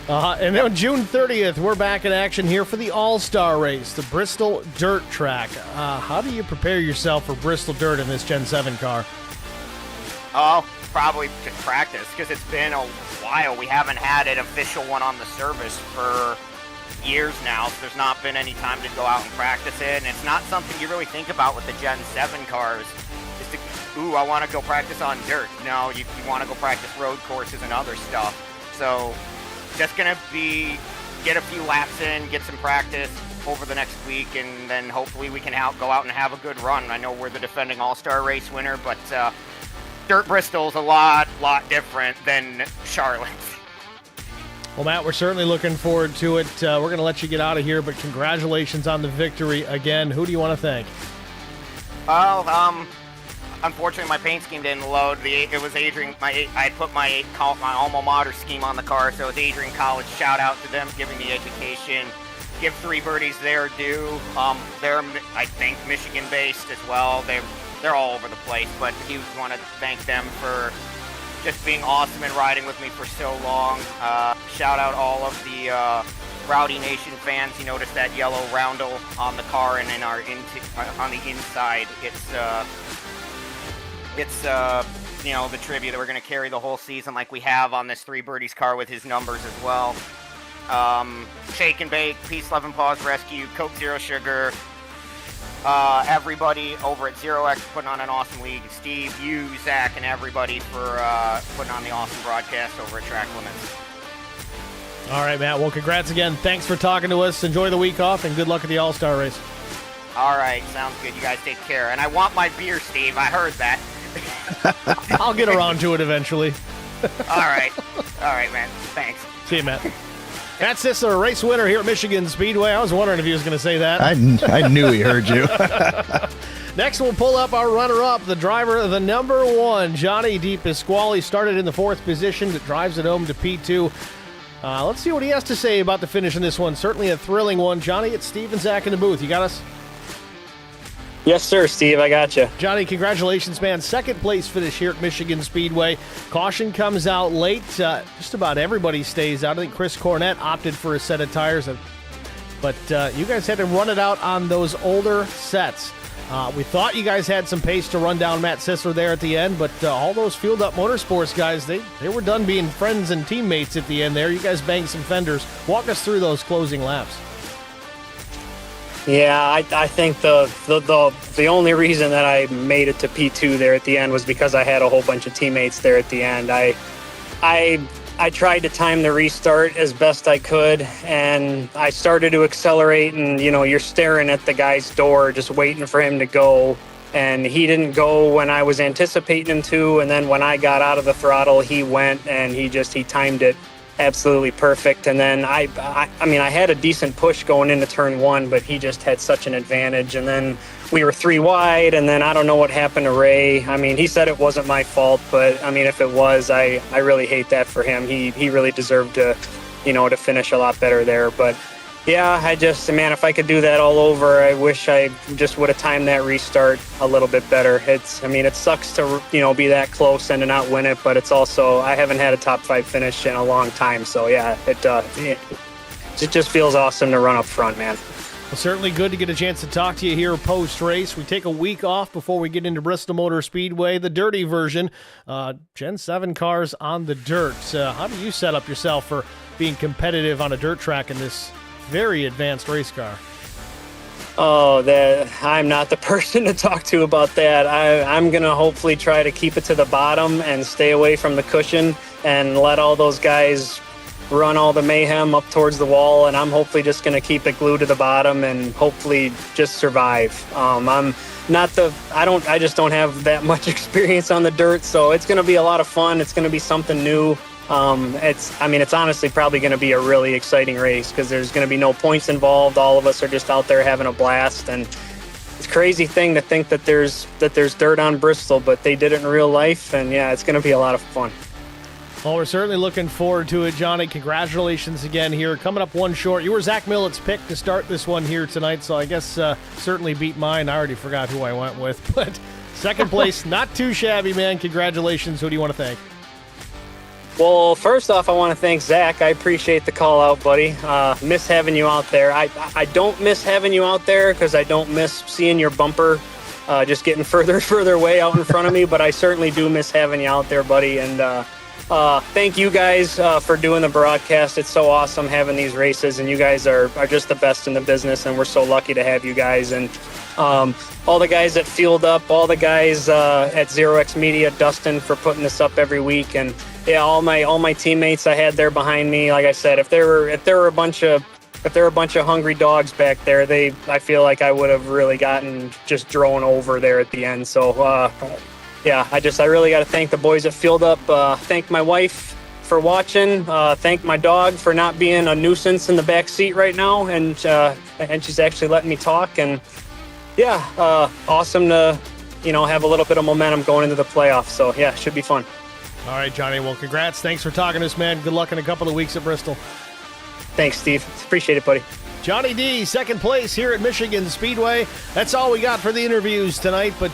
And then on June 30th, we're back in action here for the All-Star Race, the Bristol Dirt Track. How do you prepare yourself for Bristol Dirt in this Gen 7 car? Oh, probably just practice because it's been a while. We haven't had an official one on the service for years now, so there's not been any time to go out and practice it, and it's not something you really think about with the Gen 7 cars. I want to go practice on dirt. No, you want to go practice road courses and other stuff. So just gonna get a few laps in, get some practice over the next week, and then hopefully we can go out and have a good run. I know we're the defending All-Star Race winner, but Dirt Bristol's a lot different than Charlotte. Well, Matt, we're certainly looking forward to it. We're going to let you get out of here, but congratulations on the victory again. Who do you want to thank? Well, unfortunately, my paint scheme didn't load. It was Adrian. I had put my alma mater scheme on the car, so it was Adrian College. Shout out to them, giving me education. Give Three Birdies their due. They're, I think, Michigan-based as well. They're all over the place, but I do want to thank them for just being awesome and riding with me for so long. Shout out all of the Rowdy Nation fans. You notice that yellow roundel on the car and in on the inside. It's the tribute that we're going to carry the whole season like we have on this Three Birdies car with his numbers as well. Shake and Bake, Peace, Love, and Paws Rescue, Coke Zero Sugar, everybody over at ZeroX putting on an awesome league. Steve, you, Zach, and everybody for putting on the awesome broadcast over at Track Limits. All right, Matt. Well, congrats again. Thanks for talking to us. Enjoy the week off, and good luck at the All-Star Race. All right, sounds good. You guys take care. And I want my beer, Steve. I heard that. I'll get around to it eventually. All right, man. Thanks. See you, Matt. Matt Sisler, race winner here at Michigan Speedway. I was wondering if he was going to say that. I knew he heard you. Next, we'll pull up our runner-up, the driver of the number 1, Johnny DePasquale. Started in the 4th position, but drives it home to P2. Let's see what he has to say about the finish in this one. Certainly a thrilling one. Johnny, it's Steve and Zach in the booth. You got us? Yes, sir, Steve. I got you. Johnny, congratulations, man. 2nd place finish here at Michigan Speedway. Caution comes out late. Just about everybody stays out. I think Chris Cornett opted for a set of tires. But you guys had to run it out on those older sets. We thought you guys had some pace to run down Matt Sisler there at the end, but all those Fueled Up Motorsports guys, they were done being friends and teammates at the end there. You guys banged some fenders. Walk us through those closing laps. Yeah, I think the only reason that I made it to P2 there at the end was because I had a whole bunch of teammates there at the end. I tried to time the restart as best I could, and I started to accelerate, and you're staring at the guy's door just waiting for him to go, and he didn't go when I was anticipating him to, and then when I got out of the throttle, he went, and he timed it absolutely perfect. And then I had a decent push going into turn 1, but he just had such an advantage, and then we were 3 wide, and then I don't know what happened to Ray. He said it wasn't my fault, but if it was, I really hate that for him. He really deserved to to finish a lot better there. But Yeah, man, if I could do that all over, I wish I just would have timed that restart a little bit better. It sucks to, be that close and to not win it, but it's also, I haven't had a top 5 finish in a long time. So yeah, it just feels awesome to run up front, man. Well, certainly good to get a chance to talk to you here post-race. We take a week off before we get into Bristol Motor Speedway, the dirty version. Gen 7 cars on the dirt. How do you set up yourself for being competitive on a dirt track in this very advanced race car? Oh, I'm not the person to talk to about that. I'm going to hopefully try to keep it to the bottom and stay away from the cushion and let all those guys run all the mayhem up towards the wall, and I'm hopefully just going to keep it glued to the bottom and hopefully just survive. I just don't have that much experience on the dirt, so it's going to be a lot of fun. It's going to be something new. It's honestly probably going to be a really exciting race because there's going to be no points involved. All of us are just out there having a blast, and it's a crazy thing to think that there's dirt on Bristol, but they did it in real life, and yeah, it's going to be a lot of fun. Well, we're certainly looking forward to it, Johnny. Congratulations again here. Coming up one short. You were Zach Millett's pick to start this one here tonight, so I guess certainly beat mine. I already forgot who I went with, but second place, not too shabby, man. Congratulations. Who do you want to thank? Well, first off, I want to thank Zach. I appreciate the call out, buddy. Miss having you out there. I don't miss having you out there because I don't miss seeing your bumper just getting further and further away out in front of me, but I certainly do miss having you out there, buddy. And thank you guys for doing the broadcast. It's so awesome having these races, and you guys are just the best in the business, and we're so lucky to have you guys. And all the guys that Fueled Up, all the guys at ZeroX Media, Dustin for putting this up every week, and yeah, all my teammates I had there behind me. Like I said, if there were a bunch of hungry dogs back there, I feel like I would have really gotten just drone over there at the end. So yeah, I really got to thank the boys at Fueled Up. Thank my wife for watching. Thank my dog for not being a nuisance in the back seat right now, and she's actually letting me talk. And yeah, awesome to have a little bit of momentum going into the playoffs. So yeah, should be fun. All right, Johnny. Well, congrats. Thanks for talking to us, man. Good luck in a couple of weeks at Bristol. Thanks, Steve. Appreciate it, buddy. Johnny D, second place here at Michigan Speedway. That's all we got for the interviews tonight. But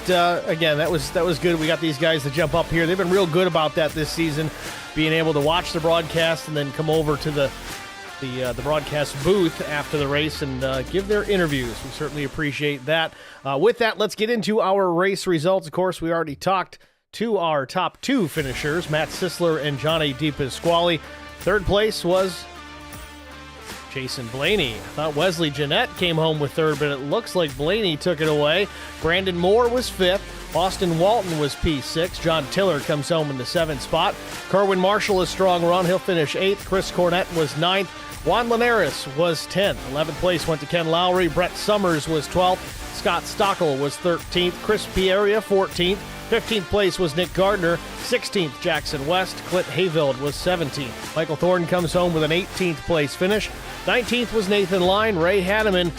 again, that was good. We got these guys to jump up here. They've been real good about that this season, being able to watch the broadcast and then come over to the broadcast booth after the race and give their interviews. We certainly appreciate that. With that, let's get into our race results. Of course, we already talked to our top 2 finishers, Matt Sisler and Johnny DePasquale. Third place was Jason Blaney. I thought Wesley Jeanette came home with third, but it looks like Blaney took it away. Brandon Moore was 5th. Austin Walton was P6. John Tiller comes home in the 7th spot. Kerwin Marshall, a strong run. He'll finish 8th. Chris Cornett was 9th. Juan Linares was 10th. 11th place went to Ken Lowry. Brett Summers was 12th. Scott Stockel was 13th. Chris Pieria, 14th. 15th place was Nick Gardner. 16th, Jackson West. Clint Hayfield was 17th. Michael Thornton comes home with an 18th place finish. 19th was Nathan Line. Ray Hanneman,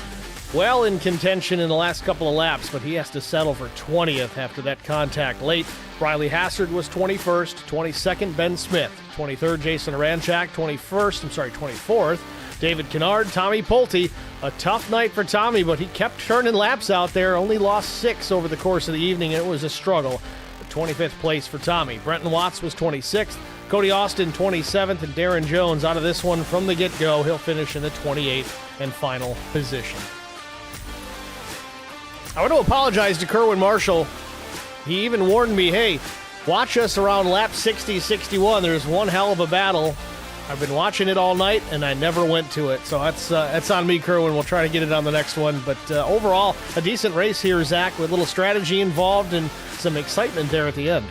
well in contention in the last couple of laps, but he has to settle for 20th after that contact late. Riley Hassard was 21st. 22nd, Ben Smith. 23rd, Jason Aranchak. 24th, David Kennard. Tommy Pulte. A tough night for Tommy, but he kept turning laps out there. Only lost 6 over the course of the evening, and it was a struggle. But 25th place for Tommy. Brenton Watts was 26th. Cody Austin, 27th, and Darren Jones out of this one from the get-go. He'll finish in the 28th and final position. I want to apologize to Kerwin Marshall. He even warned me, hey, watch us around lap 60, 61. There's one hell of a battle. I've been watching it all night, and I never went to it. So that's on me, Kerwin. We'll try to get it on the next one. But overall, a decent race here, Zach, with a little strategy involved and some excitement there at the end.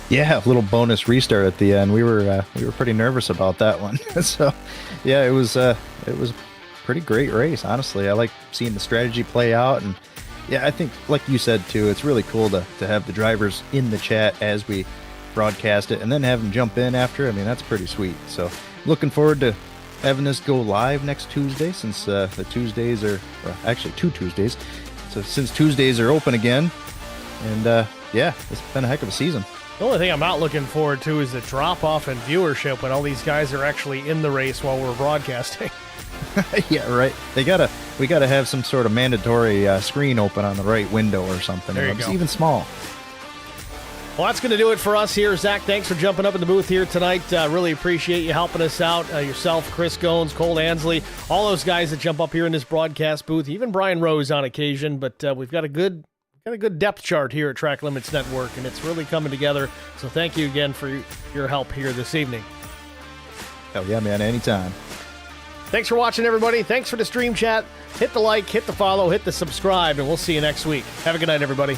Yeah, a little bonus restart at the end. We were pretty nervous about that one. So, yeah, it was a pretty great race, honestly. I like seeing the strategy play out, and yeah, I think, like you said too, it's really cool to have the drivers in the chat as we broadcast it, and then have them jump in after. I mean, that's pretty sweet. So, looking forward to having this go live next Tuesday, since the Tuesdays are actually 2 Tuesdays. So since Tuesdays are open again, and yeah, it's been a heck of a season. The only thing I'm not looking forward to is the drop-off in viewership when all these guys are actually in the race while we're broadcasting. Yeah, right. We gotta have some sort of mandatory screen open on the right window or something. There you Just go. even small. Well, that's going to do it for us here. Zach, thanks for jumping up in the booth here tonight. Really appreciate you helping us out. Yourself, Chris Goins, Cole Ansley, all those guys that jump up here in this broadcast booth, even Brian Rose on occasion. But we've got a good depth chart here at Track Limits Network, and it's really coming together. So thank you again for your help here this evening. Hell yeah, man, anytime. Thanks for watching, everybody. Thanks for the stream chat. Hit the like, hit the follow, hit the subscribe, and we'll see you next week. Have a good night, everybody.